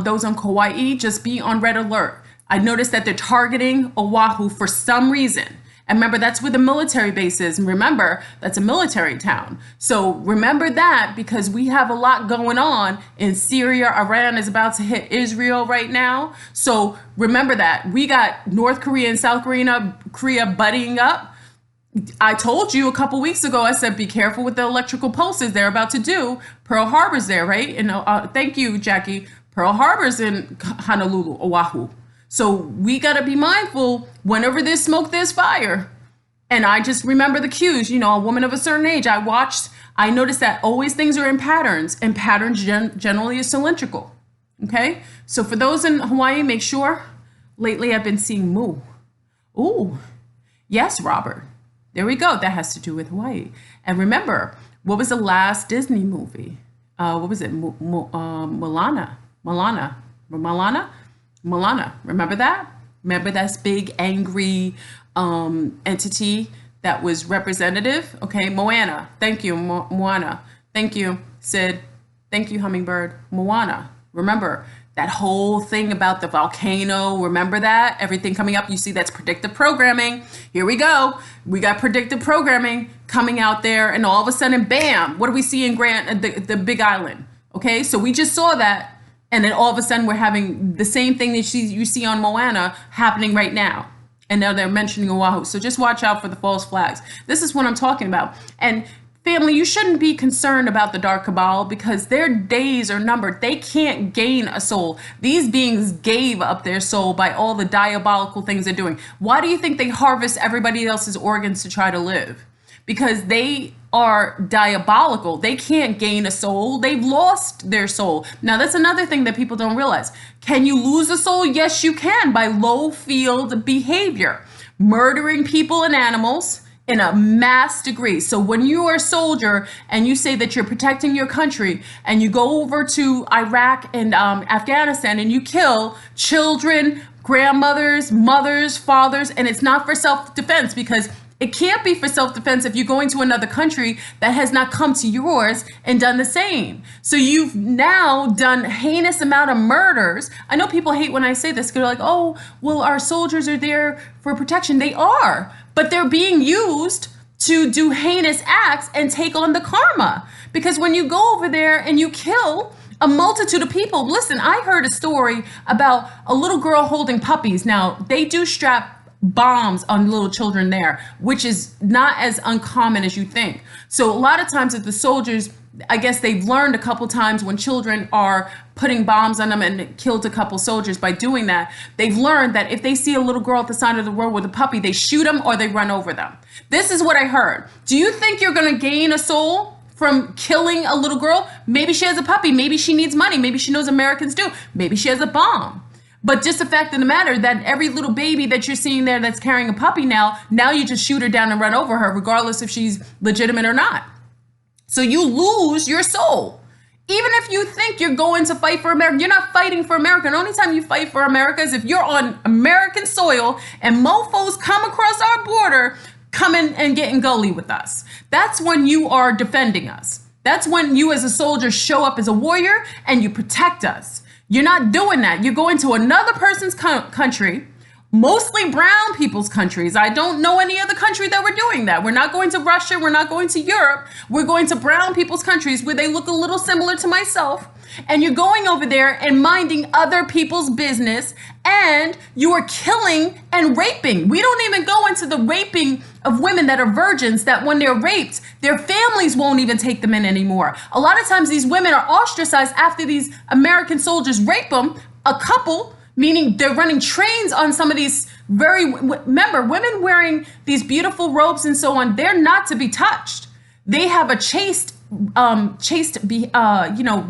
those on Kauai, just be on red alert. I noticed that they're targeting Oahu for some reason. And remember, that's where the military base is. And remember, that's a military town. So remember that, because we have a lot going on in Syria. Iran is about to hit Israel right now. So remember that. We got North Korea and South Korea buddying up. I told you a couple weeks ago, I said, be careful with the electrical pulses they're about to do. Pearl Harbor's there, right? And thank you, Jackie. Pearl Harbor's in Honolulu, Oahu. So we got to be mindful. Whenever there's smoke, there's fire. And I just remember the cues. You know, a woman of a certain age, I noticed that always things are in patterns, and patterns generally is cylindrical. Okay? So for those in Hawaii, make sure. Lately, I've been seeing moo. Ooh, yes, Robert. There we go. That has to do with Hawaii. And remember, what was the last Disney movie? What was it? Moana. Remember that? Remember that big angry entity that was representative? Okay, Moana. Thank you, Moana. Thank you, Sid. Thank you, Hummingbird. Moana. Remember that whole thing about the volcano? Remember that? Everything coming up. You see, that's predictive programming. Here we go. We got predictive programming coming out there, and all of a sudden, bam! What do we see in the Big Island? Okay, so we just saw that. And then all of a sudden, we're having the same thing that you see on Moana happening right now. And now they're mentioning Oahu. So just watch out for the false flags. This is what I'm talking about. And family, you shouldn't be concerned about the dark cabal, because their days are numbered. They can't gain a soul. These beings gave up their soul by all the diabolical things they're doing. Why do you think they harvest everybody else's organs to try to live? Because they are diabolical. They can't gain a soul. They've lost their soul. Now, that's another thing that people don't realize. Can you lose a soul? Yes, you can, by low field behavior, murdering people and animals in a mass degree. So when you are a soldier and you say that you're protecting your country, and you go over to Iraq and Afghanistan and you kill children, grandmothers, mothers, fathers, and it's not for self-defense, because it can't be for self-defense if you're going to another country that has not come to yours and done the same. So you've now done heinous amount of murders. I know people hate when I say this. They're like, oh, well, our soldiers are there for protection. They are, but they're being used to do heinous acts and take on the karma. Because when you go over there and you kill a multitude of people, listen, I heard a story about a little girl holding puppies. Now, they do strap bombs on little children there, which is not as uncommon as you think. So a lot of times, if the soldiers, I guess they've learned a couple times when children are putting bombs on them, and killed a couple soldiers by doing that, they've learned that if they see a little girl at the side of the road with a puppy, they shoot them or they run over them. This is what I heard. Do you think you're going to gain a soul from killing a little girl? Maybe she has a puppy. Maybe she needs money. Maybe she knows Americans do. Maybe she has a bomb. But just the fact of the matter that every little baby that you're seeing there that's carrying a puppy now you just shoot her down and run over her, regardless if she's legitimate or not. So you lose your soul. Even if you think you're going to fight for America, you're not fighting for America. The only time you fight for America is if you're on American soil and mofos come across our border, coming and getting gully with us. That's when you are defending us. That's when you as a soldier show up as a warrior and you protect us. You're not doing that. You're going to another person's country, mostly brown people's countries. I don't know any other country that we're doing that. We're not going to Russia. We're not going to Europe. We're going to brown people's countries where they look a little similar to myself. And you're going over there and minding other people's business, and you are killing and raping. We don't even go into the raping of women that are virgins, that when they're raped, their families won't even take them in anymore. A lot of times these women are ostracized after these American soldiers rape them. A couple, meaning they're running trains on some of these remember, women wearing these beautiful robes and so on, they're not to be touched. They have a chaste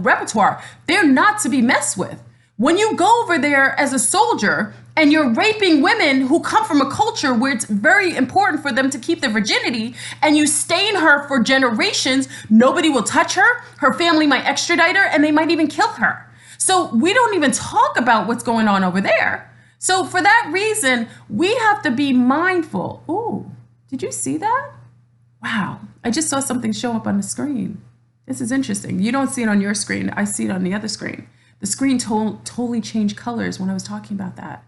repertoire. They're not to be messed with. When you go over there as a soldier and you're raping women who come from a culture where it's very important for them to keep their virginity, and you stain her for generations, nobody will touch her. Her family might extradite her, and they might even kill her. So we don't even talk about what's going on over there. So for that reason, we have to be mindful. Ooh, did you see that? Wow, I just saw something show up on the screen. This is interesting. You don't see it on your screen. I see it on the other screen. The screen totally changed colors when I was talking about that.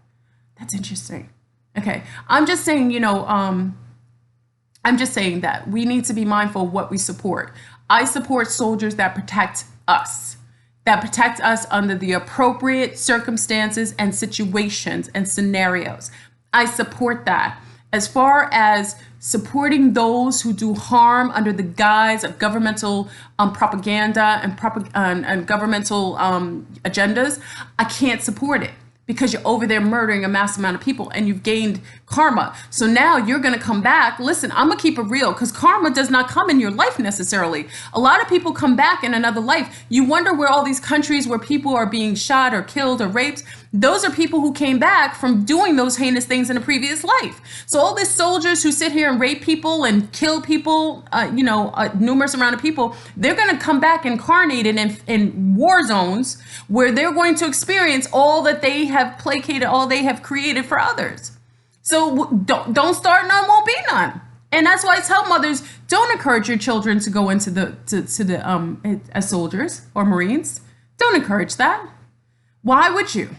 That's interesting. Okay, I'm just saying, I'm just saying that we need to be mindful of what we support. I support soldiers that protect us under the appropriate circumstances and situations and scenarios. I support that. As far as supporting those who do harm under the guise of governmental propaganda and governmental agendas, I can't support it, because you're over there murdering a mass amount of people and you've gained karma. So now you're going to come back. Listen, I'm going to keep it real, because karma does not come in your life necessarily. A lot of people come back in another life. You wonder where all these countries where people are being shot or killed or raped, those are people who came back from doing those heinous things in a previous life. So all these soldiers who sit here and rape people and kill people, numerous amount of people, they're going to come back incarnated in war zones where they're going to experience all that they have placated, all they have created for others. So don't start none, won't be none. And that's why I tell mothers, don't encourage your children to go into as soldiers or Marines. Don't encourage that. Why would you?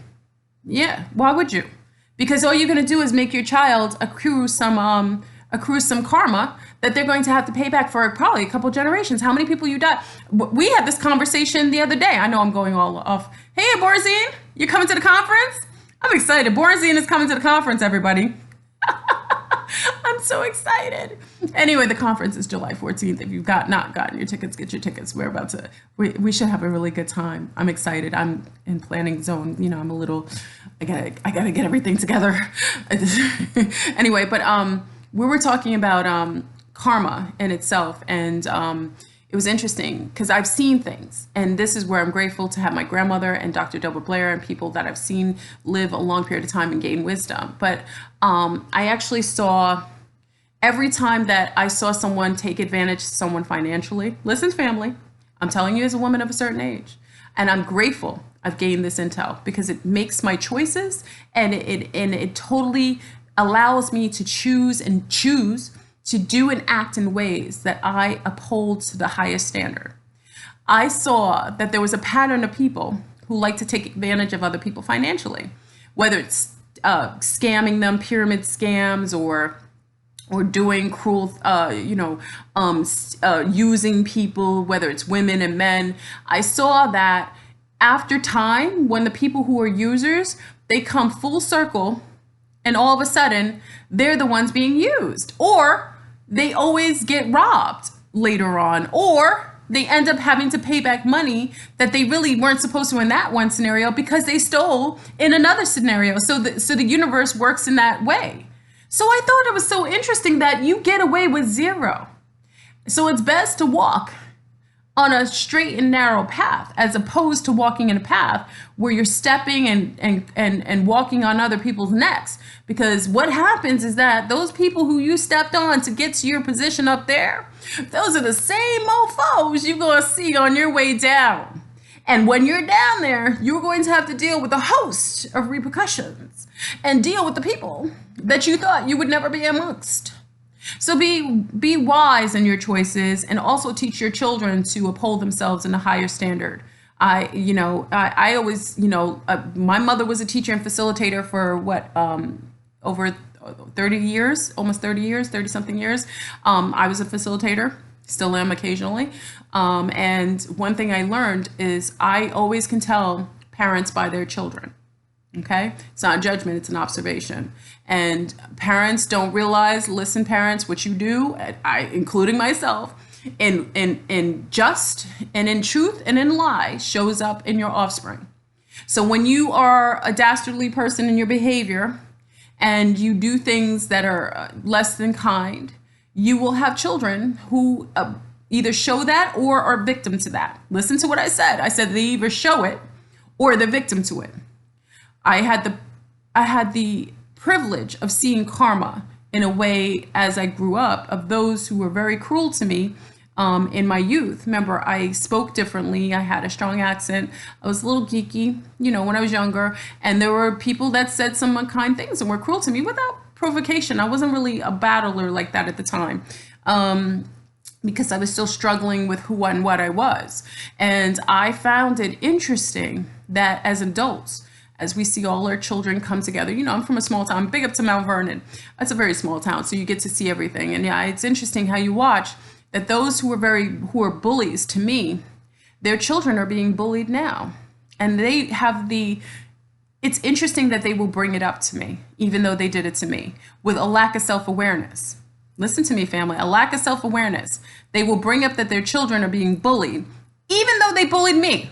Yeah, why would you? Because all you're going to do is make your child accrue some karma that they're going to have to pay back for probably a couple generations. How many people you die? We had this conversation the other day. I know I'm going all off. Hey, Borzine, you coming to the conference? I'm excited. Borzine is coming to the conference, everybody. I'm so excited. Anyway, the conference is July 14th. If you've not gotten your tickets, get your tickets. We're about to, we should have a really good time. I'm excited. I'm in planning zone. I'm a little, I gotta get everything together. Anyway, but we were talking about karma in itself, and it was interesting because I've seen things, and this is where I'm grateful to have my grandmother and Dr. Deborah Blair and people that I've seen live a long period of time and gain wisdom. But I actually saw, every time that I saw someone take advantage of someone financially, listen, family, I'm telling you as a woman of a certain age, and I'm grateful I've gained this intel, because it makes my choices, and it totally allows me to choose to do and act in ways that I uphold to the highest standard. I saw that there was a pattern of people who like to take advantage of other people financially, whether it's scamming them, pyramid scams, or doing cruel, using people, whether it's women and men. I saw that after time, when the people who are users, they come full circle, and all of a sudden they're the ones being used, or they always get robbed later on, or they end up having to pay back money that they really weren't supposed to in that one scenario because they stole in another scenario. So the universe works in that way. So I thought it was so interesting that you get away with zero. So it's best to walk on a straight and narrow path, as opposed to walking in a path where you're stepping and walking on other people's necks. Because what happens is that those people who you stepped on to get to your position up there, those are the same mofos you're going to see on your way down. And when you're down there, you're going to have to deal with a host of repercussions and deal with the people that you thought you would never be amongst. So be wise in your choices, and also teach your children to uphold themselves in a higher standard. I always, my mother was a teacher and facilitator for over 30 years, almost 30 years, 30 something years. I was a facilitator, still am occasionally. And one thing I learned is I always can tell parents by their children. Okay, it's not a judgment, it's an observation. And parents don't realize, listen, parents, what you do, including myself, in just and in truth and in lie, shows up in your offspring. So when you are a dastardly person in your behavior and you do things that are less than kind, you will have children who either show that or are victim to that. Listen to what I said. I said they either show it or they're victim to it. I had the privilege of seeing karma in a way as I grew up, of those who were very cruel to me in my youth. Remember, I spoke differently. I had a strong accent. I was a little geeky, when I was younger. And there were people that said some unkind things and were cruel to me without provocation. I wasn't really a battler like that at the time. Because I was still struggling with who and what I was. And I found it interesting that as adults, as we see all our children come together, I'm from a small town, big up to Mount Vernon. It's a very small town, so you get to see everything. And yeah, it's interesting how you watch that those who are bullies to me, their children are being bullied now. And they have it's interesting that they will bring it up to me, even though they did it to me, with a lack of self-awareness. Listen to me, family, a lack of self-awareness. They will bring up that their children are being bullied, even though they bullied me.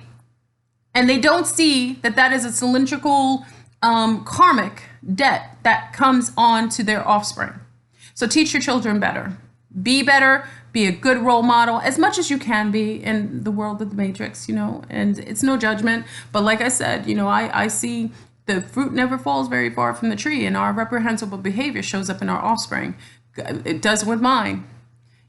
And they don't see that that is a cylindrical karmic debt that comes on to their offspring. So teach your children better. Be better. Be a good role model as much as you can be in the world of the Matrix, and it's no judgment. But like I said, I see the fruit never falls very far from the tree, and our reprehensible behavior shows up in our offspring. It does with mine.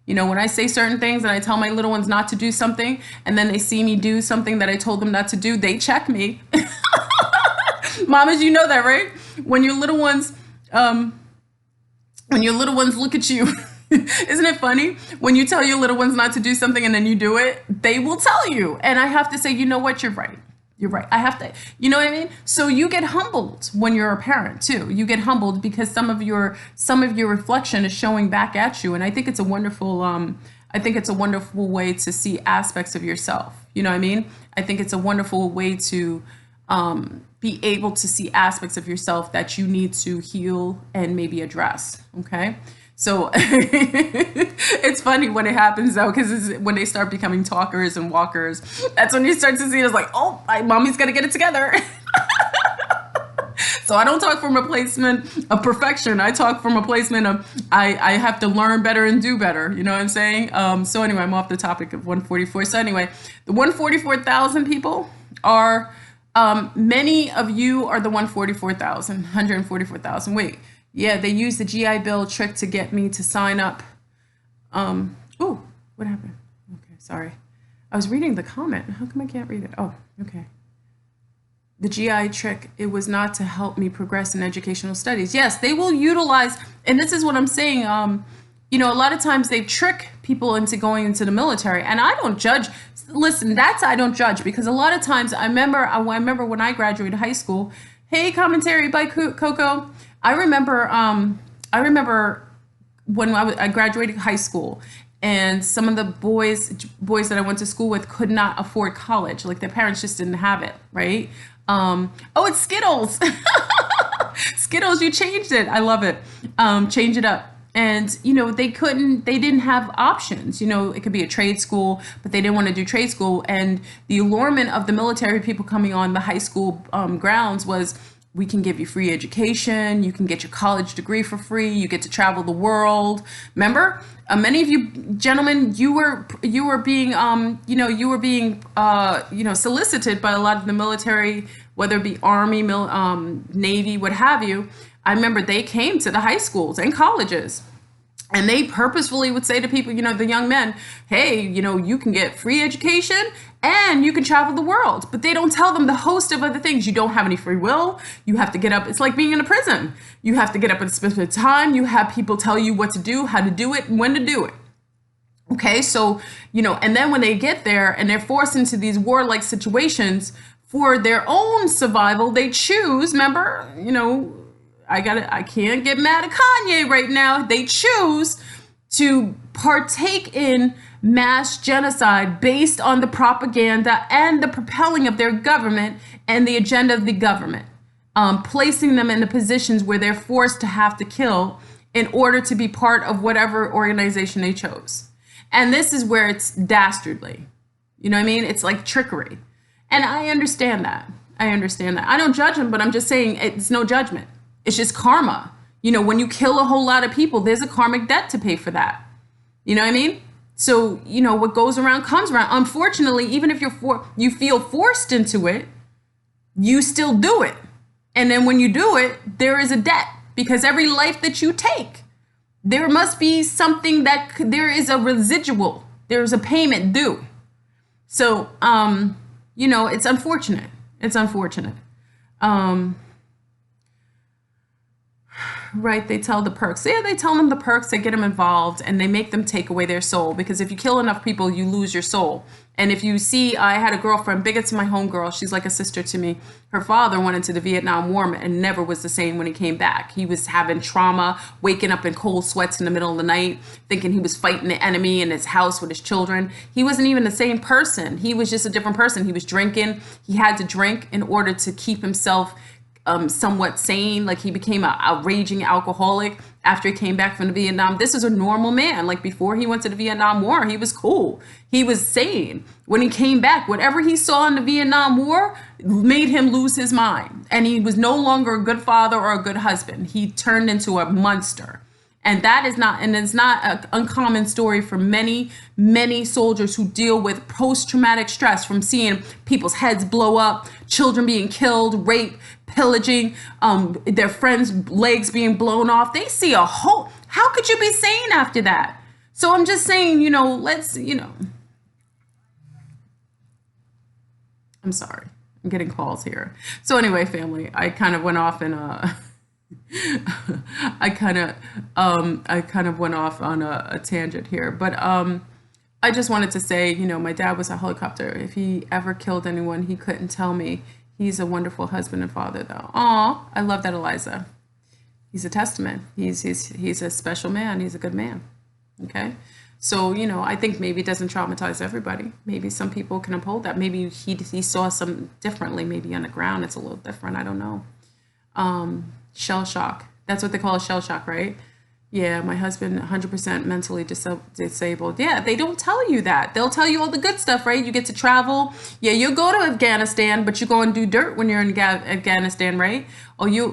When I say certain things and I tell my little ones not to do something, and then they see me do something that I told them not to do, they check me. Mamas, you know that, right? When your little ones look at you, isn't it funny? When you tell your little ones not to do something and then you do it, they will tell you. And I have to say, you know what? You're right. You're right. I have to, you know what I mean? So you get humbled when you're a parent too. You get humbled because some of your reflection is showing back at you. And I think it's a wonderful, way to see aspects of yourself. You know what I mean? I think it's a wonderful way to be able to see aspects of yourself that you need to heal and maybe address. Okay. So it's funny when it happens though, because when they start becoming talkers and walkers, that's when you start to see it as like, oh, my mommy's got to get it together. So I don't talk from a placement of perfection. I talk from a placement of I have to learn better and do better. You know what I'm saying? So anyway, I'm off the topic of 144. So anyway, the 144,000 people are, many of you are the 144,000. Wait. Yeah, they used the GI Bill trick to get me to sign up. Oh, what happened? Okay, sorry. I was reading the comment. How come I can't read it? Oh, okay. The GI trick, it was not to help me progress in educational studies. Yes, they will utilize, and this is what I'm saying, a lot of times they trick people into going into the military, and I don't judge. Listen, I don't judge, because a lot of times I remember when I graduated high school. Hey, commentary by Coco. I remember when I graduated high school, and some of the boys that I went to school with could not afford college. Like their parents just didn't have it, right? Oh, it's Skittles. Skittles, you changed it. I love it. Change it up. And, they didn't have options. It could be a trade school, but they didn't want to do trade school. And the allurement of the military people coming on the high school grounds was, We can give you free education. You can get your college degree for free. You get to travel the world. Remember, many of you gentlemen, you were being solicited by a lot of the military, whether it be Army, Navy, what have you. I remember they came to the high schools and colleges. And they purposefully would say to people, the young men, hey, you can get free education and you can travel the world. But they don't tell them the host of other things. You don't have any free will. You have to get up. It's like being in a prison. You have to get up at a specific time. You have people tell you what to do, how to do it, and when to do it. Okay, so, and then when they get there and they're forced into these warlike situations for their own survival, they choose, remember, I can't get mad at Kanye right now. They choose to partake in mass genocide based on the propaganda and the propelling of their government and the agenda of the government, placing them in the positions where they're forced to have to kill in order to be part of whatever organization they chose. And this is where it's dastardly. You know what I mean? It's like trickery. And I understand that. I don't judge them, but I'm just saying it's no judgment. It's just karma. When you kill a whole lot of people, there's a karmic debt to pay for that. You know what I mean? So, what goes around comes around. Unfortunately, even if you feel forced into it, you still do it. And then when you do it, there is a debt, because every life that you take, there must be something there is a residual. There's a payment due. So, it's unfortunate. It's unfortunate. Right, they tell the perks. Yeah, they tell them the perks, they get them involved, and they make them take away their soul, because if you kill enough people, you lose your soul. And if you see, I had a girlfriend, big to my homegirl, she's like a sister to me. Her father went into the Vietnam War and never was the same when he came back. He was having trauma, waking up in cold sweats in the middle of the night, thinking he was fighting the enemy in his house with his children. He wasn't even the same person. He was just a different person. He was drinking. He had to drink in order to keep himself somewhat sane. Like, he became a raging alcoholic after he came back from the Vietnam. This is a normal man. Like, before he went to the Vietnam War, he was cool. He was sane. When he came back, whatever he saw in the Vietnam War made him lose his mind. And he was no longer a good father or a good husband. He turned into a monster. And it's not an uncommon story for many, many soldiers who deal with post-traumatic stress from seeing people's heads blow up, children being killed, rape, pillaging, their friends' legs being blown off. They see a whole, how could you be sane after that? So I'm just saying, I'm sorry, I'm getting calls here. So anyway, family, I kind of went off in I kind of went off on a tangent here, but I just wanted to say, my dad was a helicopter. If he ever killed anyone, he couldn't tell me. He's a wonderful husband and father, though. Aw, I love that, Eliza. He's a testament. He's a special man. He's a good man. Okay, so I think maybe it doesn't traumatize everybody. Maybe some people can uphold that. Maybe he saw some differently. Maybe on the ground it's a little different. I don't know. Shell shock. That's what they call a shell shock, right? Yeah, my husband 100% mentally disabled. Yeah, they don't tell you that. They'll tell you all the good stuff, right? You get to travel. Yeah, you'll go to Afghanistan, but you go and do dirt when you're in Afghanistan, right? Or you'll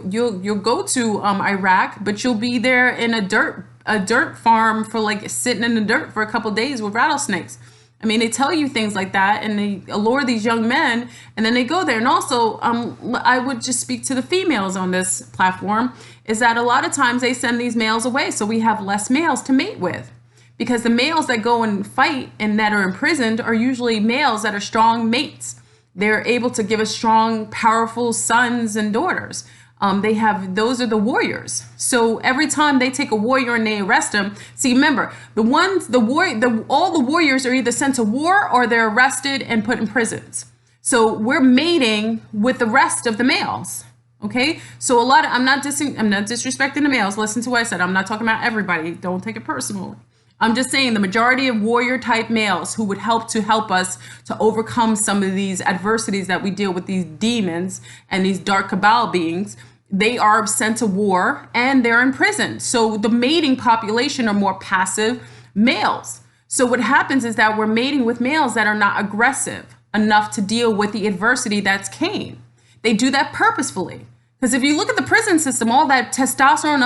go to Iraq, but you'll be there in a dirt farm for like sitting in the dirt for a couple of days with rattlesnakes. I mean, they tell you things like that, and they allure these young men, and then they go there. And also, I would just speak to the females on this platform, is that a lot of times they send these males away, so we have less males to mate with. Because the males that go and fight and that are imprisoned are usually males that are strong mates. They're able to give us strong, powerful sons and daughters. Those are the warriors. So every time they take a warrior and they arrest him, see, remember, all the warriors are either sent to war or they're arrested and put in prisons. So we're mating with the rest of the males. Okay, so I'm not disrespecting the males. Listen to what I said. I'm not talking about everybody. Don't take it personally. I'm just saying the majority of warrior type males who would help us to overcome some of these adversities that we deal with, these demons and these dark cabal beings, they are sent to war and they're in prison. So the mating population are more passive males. So what happens is that we're mating with males that are not aggressive enough to deal with the adversity that's came. They do that purposefully. Because if you look at the prison system, all that testosterone,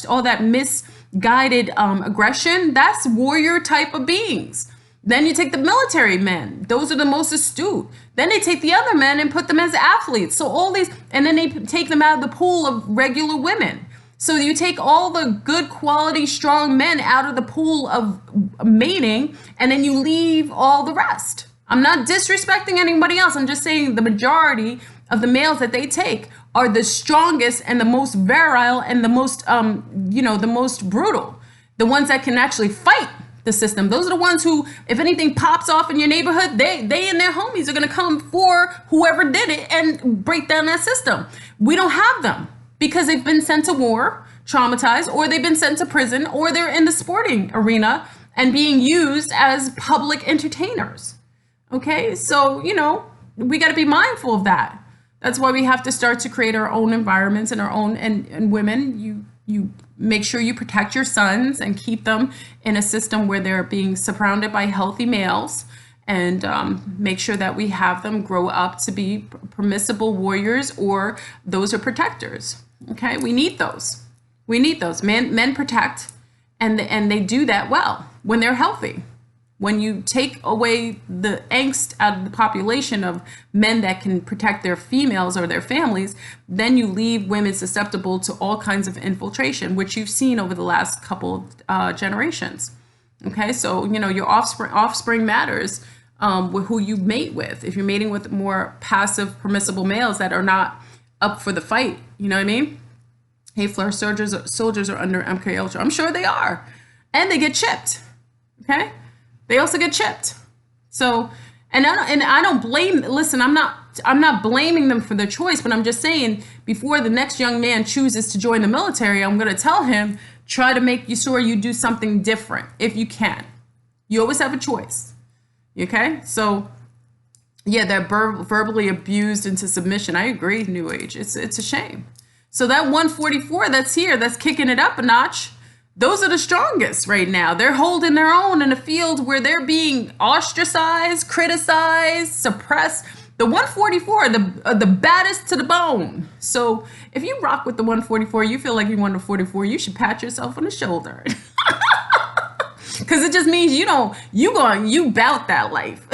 all that misguided aggression, that's warrior type of beings. Then you take the military men; those are the most astute. Then they take the other men and put them as athletes. So all these, and then they take them out of the pool of regular women. So you take all the good quality, strong men out of the pool of mating, and then you leave all the rest. I'm not disrespecting anybody else. I'm just saying the majority of the males that they take are the strongest and the most virile and the most, the most brutal. The ones that can actually fight the system. Those are the ones who, if anything pops off in your neighborhood, they and their homies are going to come for whoever did it and break down that system. We don't have them because they've been sent to war, traumatized, or they've been sent to prison, or they're in the sporting arena and being used as public entertainers. Okay, so, we got to be mindful of that. That's why we have to start to create our own environments and our own, and women, you make sure you protect your sons and keep them in a system where they're being surrounded by healthy males, and make sure that we have them grow up to be permissible warriors, or those are protectors. Okay, we need those. We need those. Men protect, and they do that well when they're healthy. When you take away the angst out of the population of men that can protect their females or their families, then you leave women susceptible to all kinds of infiltration, which you've seen over the last couple generations. Okay, so your offspring matters with who you mate with. If you're mating with more passive, permissible males that are not up for the fight, you know what I mean? Hey, Fleur, soldiers are under MK Ultra. I'm sure they are, and they get chipped. Okay. They also get chipped. So, and I don't blame. Listen, I'm not blaming them for their choice, but I'm just saying, before the next young man chooses to join the military, I'm going to tell him, try to make sure you do something different if you can. You always have a choice. Okay, so yeah, they're verbally abused into submission. I agree, New Age. It's a shame. So that 144 that's here, that's kicking it up a notch. Those are the strongest right now. They're holding their own in a field where they're being ostracized, criticized, suppressed. The 144 are the baddest to the bone. So if you rock with the 144, you feel like you're 144, you should pat yourself on the shoulder. Because it just means you bout that life.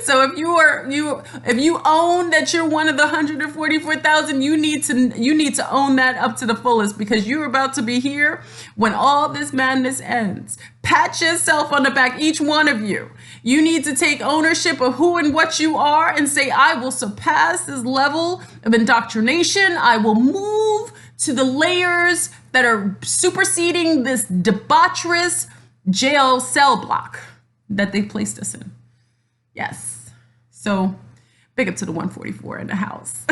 So if you own that you're one of the 144,000, you need to own that up to the fullest, because you're about to be here when all this madness ends. Pat yourself on the back, each one of you. You need to take ownership of who and what you are and say, I will surpass this level of indoctrination. I will move to the layers that are superseding this debaucherous jail cell block that they placed us in. Yes. So big up to the 144 in the house.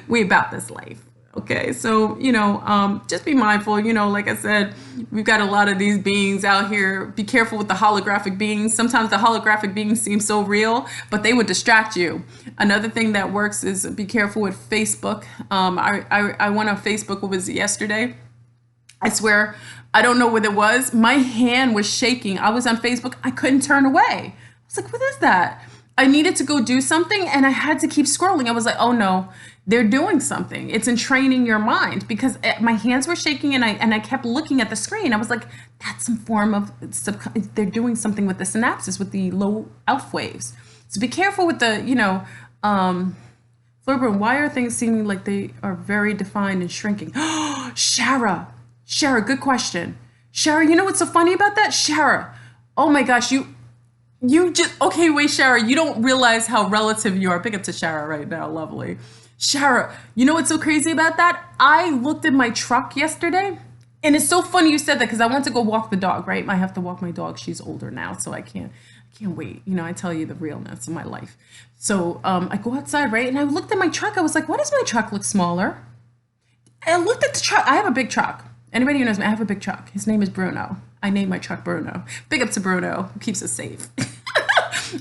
We about this life. Okay. So, just be mindful, like I said, we've got a lot of these beings out here. Be careful with the holographic beings. Sometimes the holographic beings seem so real, but they would distract you. Another thing that works is be careful with Facebook. I went on Facebook, what was it, yesterday? I swear, I don't know what it was. My hand was shaking. I was on Facebook. I couldn't turn away. I was like, what is that? I needed to go do something, and I had to keep scrolling. I was like, oh no, they're doing something. It's entraining your mind, because my hands were shaking, and I kept looking at the screen. I was like, that's some form of, they're doing something with the synapses, with the low alpha waves. So be careful with the, Florburn, why are things seeming like they are very defined and shrinking? Shara, good question. Shara, you know what's so funny about that? Shara, oh my gosh, you just, okay, wait, Shara, you don't realize how relative you are. Pick up to Shara right now, lovely. Shara, you know what's so crazy about that? I looked at my truck yesterday, and it's so funny you said that, because I went to go walk the dog, right? I have to walk my dog. She's older now, so I can't wait. I tell you the realness of my life. So I go outside, right? And I looked at my truck. I was like, why does my truck look smaller? I looked at the truck. I have a big truck. Anybody who knows me, I have a big truck. His name is Bruno. I named my truck Bruno. Big up to Bruno, who keeps us safe.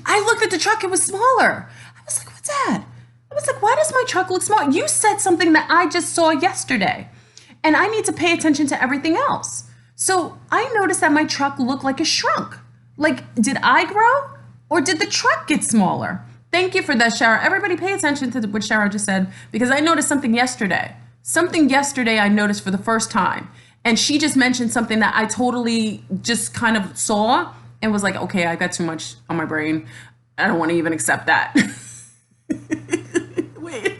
I looked at the truck, it was smaller. I was like, what's that? I was like, why does my truck look small? You said something that I just saw yesterday, and I need to pay attention to everything else. So I noticed that my truck looked like it shrunk. Like, did I grow, or did the truck get smaller? Thank you for that, Shara. Everybody pay attention to what Shara just said, because I noticed something yesterday. Something yesterday I noticed for the first time. And she just mentioned something that I totally just kind of saw and was like, okay, I got too much on my brain. I don't want to even accept that. Wait,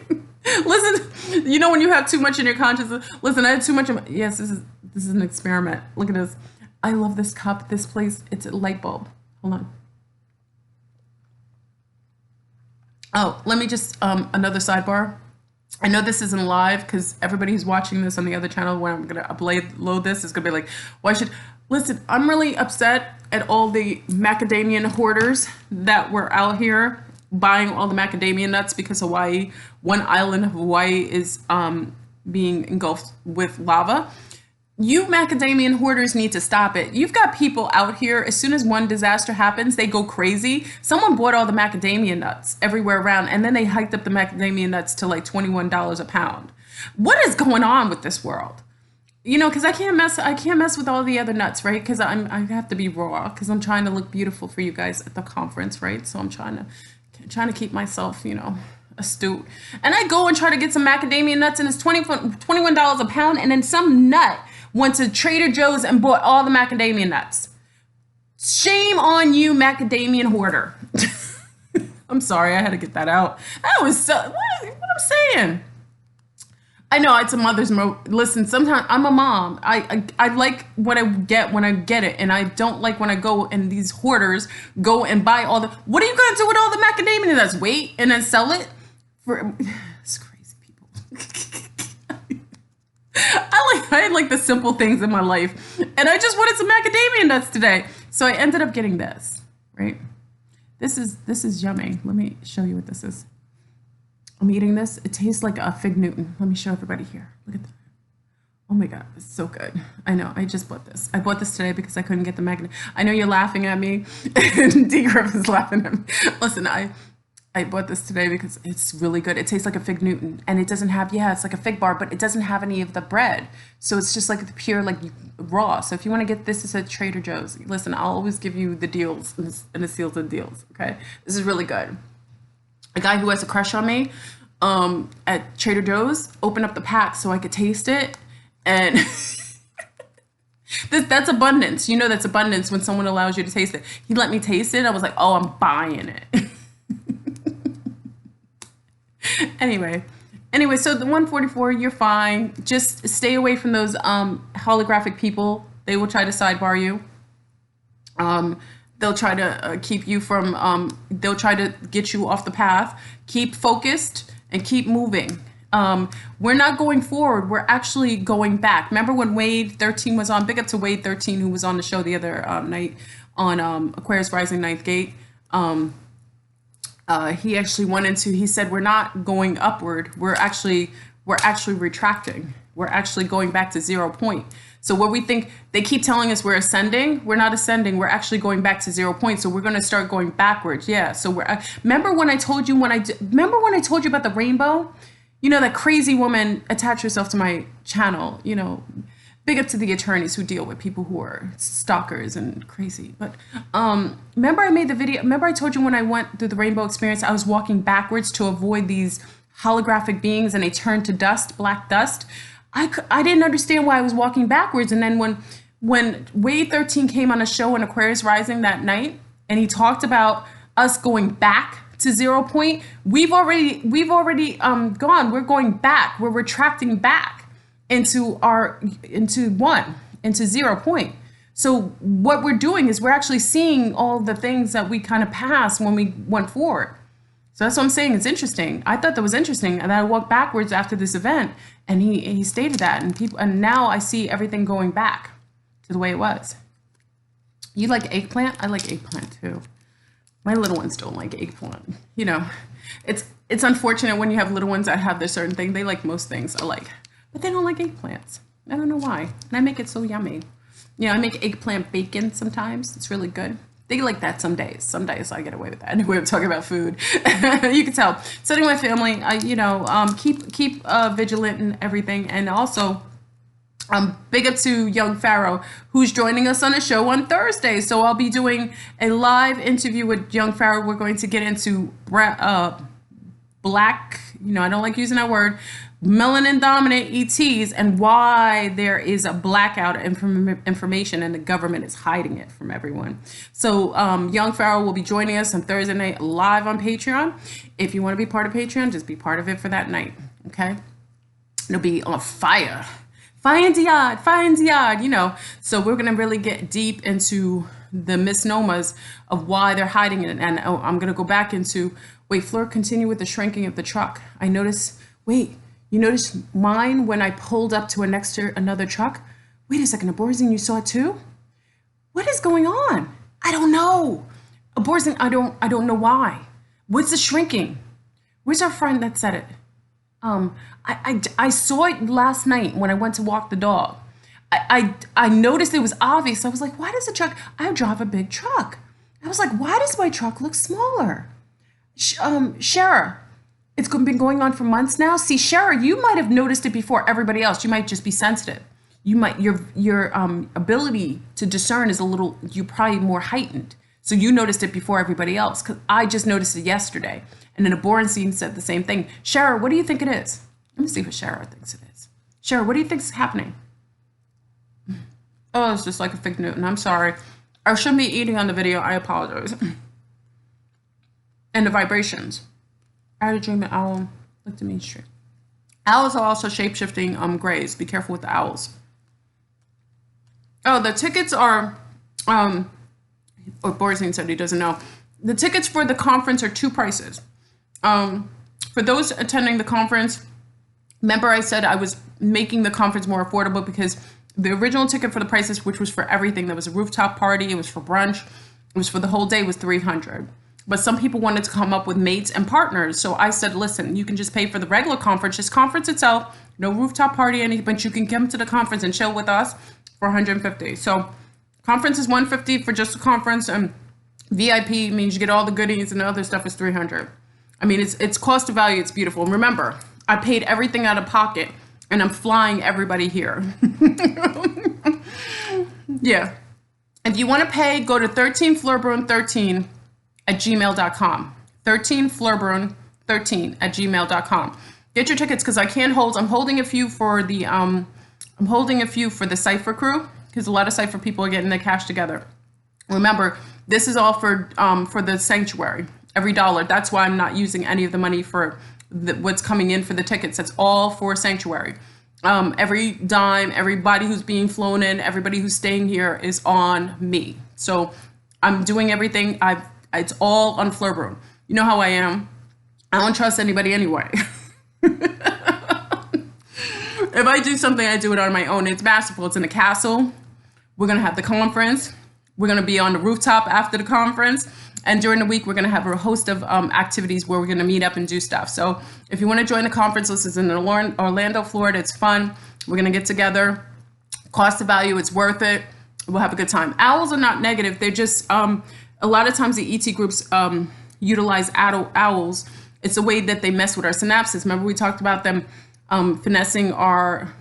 listen, you know when you have too much in your consciousness? Listen, I had too much in my, yes, this is an experiment. Look at this. I love this cup, this place. It's a light bulb. Hold on. Oh, let me just, another sidebar. I know this isn't live because everybody who's watching this on the other channel, when I'm going to upload this, is going to be like, why should... Listen, I'm really upset at all the macadamia hoarders that were out here buying all the macadamia nuts because Hawaii, one island of Hawaii, is being engulfed with lava. You macadamia hoarders need to stop it. You've got people out here, as soon as one disaster happens, they go crazy. Someone bought all the macadamia nuts everywhere around, and then they hiked up the macadamia nuts to like $21 a pound. What is going on with this world? You know, because I can't mess with all the other nuts, right? Because I have to be raw, because I'm trying to look beautiful for you guys at the conference, right? So I'm trying to keep myself, you know, astute. And I go and try to get some macadamia nuts, and it's $21 a pound, and then some nut went to Trader Joe's and bought all the macadamia nuts. Shame on you, macadamia hoarder. I'm sorry, I had to get that out. That was so, what I'm saying. I know it's a mother's listen, sometimes I'm a mom. I like what I get when I get it, and I don't like when I go and these hoarders go and buy all the, what are you going to do with all the macadamia nuts? Wait and then sell it for, it's crazy people. I like the simple things in my life, and I just wanted some macadamia nuts today, so I ended up getting this. Right, this is yummy. Let me show you what this is. I'm eating this. It tastes like a Fig Newton. Let me show everybody here. Look at that. Oh my God, it's so good. I know. I just bought this. I bought this today because I couldn't get the macadamia. I know you're laughing at me. D. Griff is laughing at me. Listen, I bought this today because it's really good. It tastes like a Fig Newton, and it doesn't have, yeah, it's like a fig bar, but it doesn't have any of the bread. So it's just like the pure, like raw. So if you want to get this, it's at Trader Joe's. Listen, I'll always give you the deals and the seals and deals. Okay, this is really good. A guy who has a crush on me at Trader Joe's opened up the pack so I could taste it, and that's abundance. You know, that's abundance when someone allows you to taste it. He let me taste it. I was like, oh, I'm buying it. Anyway, so the 144, you're fine. Just stay away from those holographic people. They will try to sidebar you. They'll try to keep you from, they'll try to get you off the path. Keep focused and keep moving. We're not going forward. We're actually going back. Remember when Wade 13 was on? Big up to Wade 13, who was on the show the other night on Aquarius Rising Ninth Gate. He actually went into, he said, we're not going upward. We're actually retracting. We're actually going back to 0 point. So what we think, they keep telling us we're ascending. We're not ascending. We're actually going back to 0 point. So we're going to start going backwards. Yeah. So remember when I told you, remember when I told you about the rainbow? You know, that crazy woman attached herself to my channel, you know, big up to the attorneys who deal with people who are stalkers and crazy. But remember I made the video, remember I told you when I went through the rainbow experience, I was walking backwards to avoid these holographic beings and they turned to dust, black dust. I didn't understand why I was walking backwards. And then when Wade 13 came on a show on Aquarius Rising that night, and he talked about us going back to 0 point, we've already gone. We're going back. We're retracting back into 0 point. So what we're doing is we're actually seeing all the things that we kind of passed when we went forward. So that's what I'm saying. It's interesting. I thought that was interesting. And I walked backwards after this event, and he stated that, and now I see everything going back to the way it was. You like eggplant? I like eggplant too. My little ones don't like eggplant. You know, it's unfortunate when you have little ones that have this certain thing. They like most things I like, but they don't like eggplants. I don't know why. And I make it so yummy. You know, I make eggplant bacon sometimes. It's really good. They like that some days. Some days I get away with that. Anyway, I'm talking about food. You can tell. So anyway, family, you know, keep vigilant and everything. And also, Big up to Young Pharaoh, who's joining us on a show on Thursday. So I'll be doing a live interview with Young Pharaoh. We're going to get into black, I don't like using that word, melanin dominant ETs and why there is a blackout of information and the government is hiding it from everyone. So Young Pharaoh will be joining us on Thursday night live on Patreon. If you want to be part of Patreon, just be part of it for that night. Okay. It'll be on fire. Fire in the yard, So we're going to really get deep into the misnomers of why they're hiding it. And I'm going to go back into, Fleur, continue with the shrinking of the truck. I noticed, you noticed mine when I pulled up to another truck? Wait a second, Aborzine, you saw it too? What is going on? I don't know. Aborzine, I don't know why. What's the shrinking? Where's our friend that said it? I saw it last night when I went to walk the dog. I noticed it was obvious. I was like, why does the truck, I drive a big truck. I was like, why does my truck look smaller? Shara, it's been going on for months now. See, Shara, you might have noticed it before everybody else. You might just be sensitive. You might, your ability to discern is you're probably more heightened. So you noticed it before everybody else. Cause I just noticed it yesterday. And then Aborzine said the same thing. Shara, what do you think it is? Let me see what Shara thinks it is. Shara, what do you think is happening? Oh, it's just like a fig Newton. I'm sorry. I shouldn't be eating on the video. I apologize. And the vibrations. I had a dream that owl looked at me straight. Owls are also shape-shifting grays. Be careful with the owls. Oh, the tickets are, Aborzine said he doesn't know. The tickets for the conference are two prices. For those attending the conference, remember I said I was making the conference more affordable because the original ticket for the prices, which was for everything, there was a rooftop party, it was for brunch, it was for the whole day, was $300. But some people wanted to come up with mates and partners. So I said, listen, you can just pay for the regular conference, just conference itself, no rooftop party, anything, but you can come to the conference and chill with us for $150. So conference is $150 for just the conference, and VIP means you get all the goodies, and the other stuff is $300. I mean, it's cost to value. It's beautiful. And remember, I paid everything out of pocket, and I'm flying everybody here. Yeah. If you want to pay, go to 13fleurbruin13 at gmail.com. 13fleurbruin13 at gmail.com. Get your tickets because I can't hold. I'm holding a few for the Cypher crew because a lot of Cypher people are getting their cash together. Remember, this is all for the sanctuary. Every dollar. That's why I'm not using any of the money for what's coming in for the tickets. That's all for sanctuary. Every dime, everybody who's being flown in, everybody who's staying here is on me. So I'm doing everything. It's all on Fleurbruin. You know how I am. I don't trust anybody anyway. If I do something, I do it on my own. It's masterful. It's in the castle. We're going to have the conference. We're going to be on the rooftop after the conference. And during the week, we're going to have a host of activities where we're going to meet up and do stuff. So if you want to join the conference, this is in Orlando, Florida. It's fun. We're going to get together. Cost of value, it's worth it. We'll have a good time. Owls are not negative. They're just, a lot of times the ET groups utilize owls. It's a way that they mess with our synapses. Remember we talked about them finessing our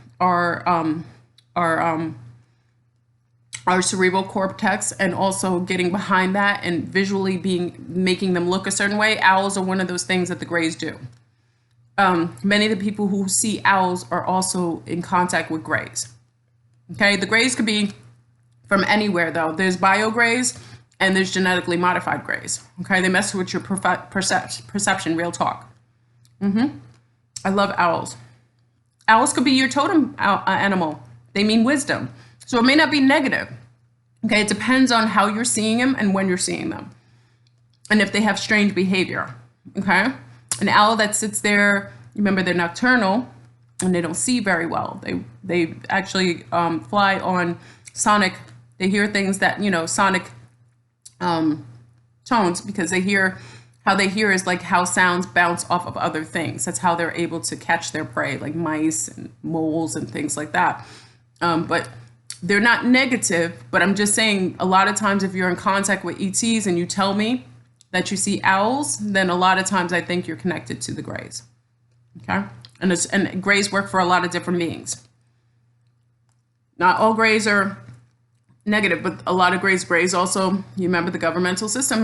cerebral cortex and also getting behind that and visually making them look a certain way. Owls are one of those things that the Greys do. Many of the people who see owls are also in contact with Greys. Okay, the Greys could be from anywhere though. There's bio Greys and there's genetically modified Greys. Okay, they mess with your perception, real talk. I love owls. Owls could be your totem animal. They mean wisdom. So it may not be negative. Okay, it depends on how you're seeing them and when you're seeing them. And if they have strange behavior. Okay? An owl that sits there, remember they're nocturnal and they don't see very well. They actually fly on sonic, they hear things that, sonic tones because how they hear is like how sounds bounce off of other things. That's how they're able to catch their prey, like mice and moles and things like that. But they're not negative, but I'm just saying a lot of times if you're in contact with ETs and you tell me that you see owls, then a lot of times I think you're connected to the Greys. Okay? And Greys work for a lot of different beings. Not all grays are negative, but a lot of grays also, you remember the governmental system,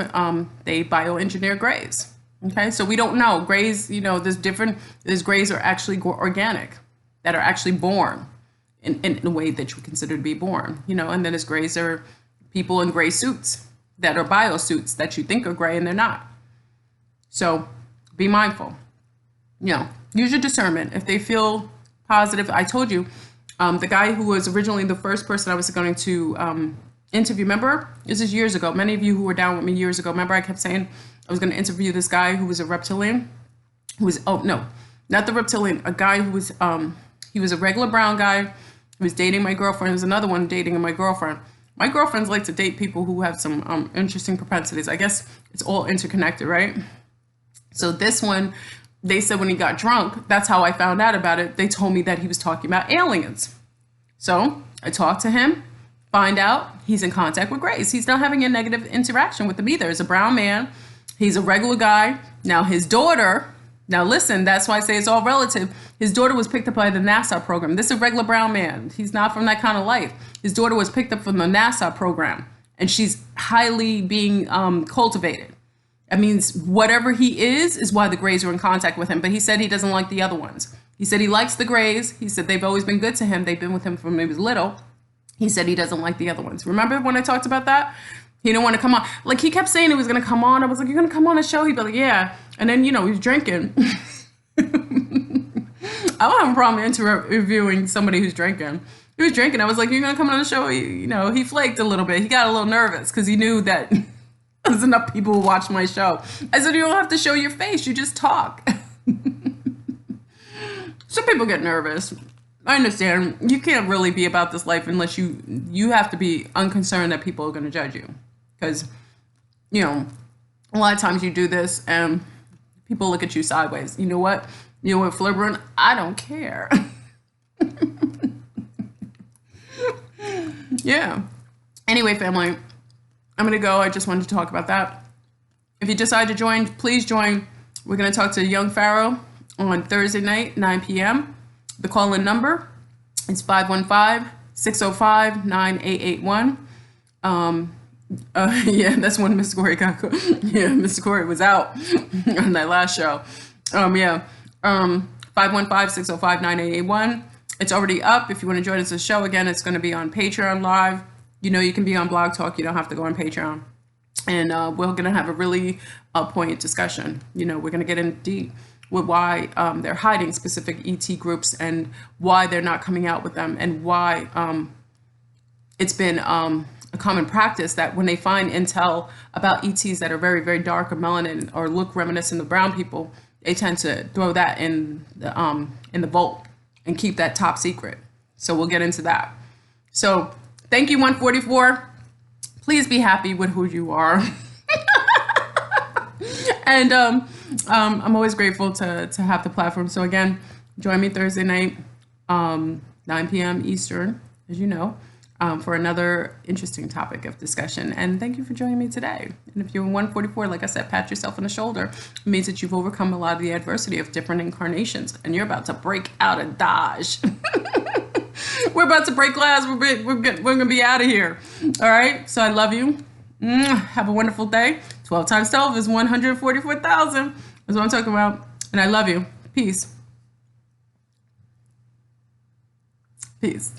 they bioengineer grays. Okay, so we don't know. Grays, there's grays are actually organic, that are actually born in a way that you consider to be born, and then there's grays are people in gray suits that are biosuits that you think are gray and they're not. So be mindful, use your discernment. If they feel positive, I told you, the guy who was originally the first person I was going to interview, remember? This is years ago. Many of you who were down with me years ago, remember I kept saying I was going to interview this guy who was a reptilian, who was, oh no, not the reptilian, a guy who was, he was a regular brown guy who was dating my girlfriend. There's another one dating my girlfriend. My girlfriends like to date people who have some interesting propensities. I guess it's all interconnected, right? So this one, they said when he got drunk, that's how I found out about it. They told me that he was talking about aliens. So I talked to him, find out he's in contact with grays. He's not having a negative interaction with them either. He's a brown man. He's a regular guy. Now his daughter, now listen, that's why I say it's all relative. His daughter was picked up by the NASA program. This is a regular brown man. He's not from that kind of life. His daughter was picked up from the NASA program, and she's highly being cultivated. That means whatever he is why the grays are in contact with him. But he said he doesn't like the other ones. He said he likes the grays. He said they've always been good to him. They've been with him from when he was little. He said he doesn't like the other ones. Remember when I talked about that? He didn't want to come on. Like, he kept saying he was going to come on. I was like, you're going to come on a show? He'd be like, yeah. And then, he was drinking. I don't have a problem interviewing somebody who's drinking. He was drinking. I was like, you're going to come on the show? He flaked a little bit. He got a little nervous because he knew that there's enough people who watch my show. I said, you don't have to show your face. You just talk. Some people get nervous. I understand. You can't really be about this life unless you have to be unconcerned that people are going to judge you. Because, a lot of times you do this and people look at you sideways. You know what? Flibberin, I don't care. Yeah. Anyway, family, I'm going to go. I just wanted to talk about that. If you decide to join, please join. We're going to talk to Young Pharaoh on Thursday night, 9 p.m. The call-in number is 515-605-9881. Yeah, that's when Miss Corey got. Yeah, Miss Corey was out on that last show. 515-605-9881. It's already up. If you want to join us the show again, it's going to be on Patreon Live. You can be on Blog Talk. You don't have to go on Patreon. And we're going to have a really poignant discussion. We're going to get in deep with why they're hiding specific ET groups and why they're not coming out with them, and why it's been a common practice that when they find intel about ETs that are very, very dark or melanin or look reminiscent of brown people, they tend to throw that in the vault and keep that top secret. So we'll get into that. So thank you, 144. Please be happy with who you are. And I'm always grateful to have the platform. So again, join me Thursday night, 9 p.m. Eastern, as you know, for another interesting topic of discussion. And thank you for joining me today. And if you're 144, like I said, pat yourself on the shoulder. It means that you've overcome a lot of the adversity of different incarnations, and you're about to break out of Dodge. We're about to break glass. We're going to be out of here. All right. So I love you. Have a wonderful day. 12 times 12 is 144,000. That's what I'm talking about. And I love you. Peace. Peace.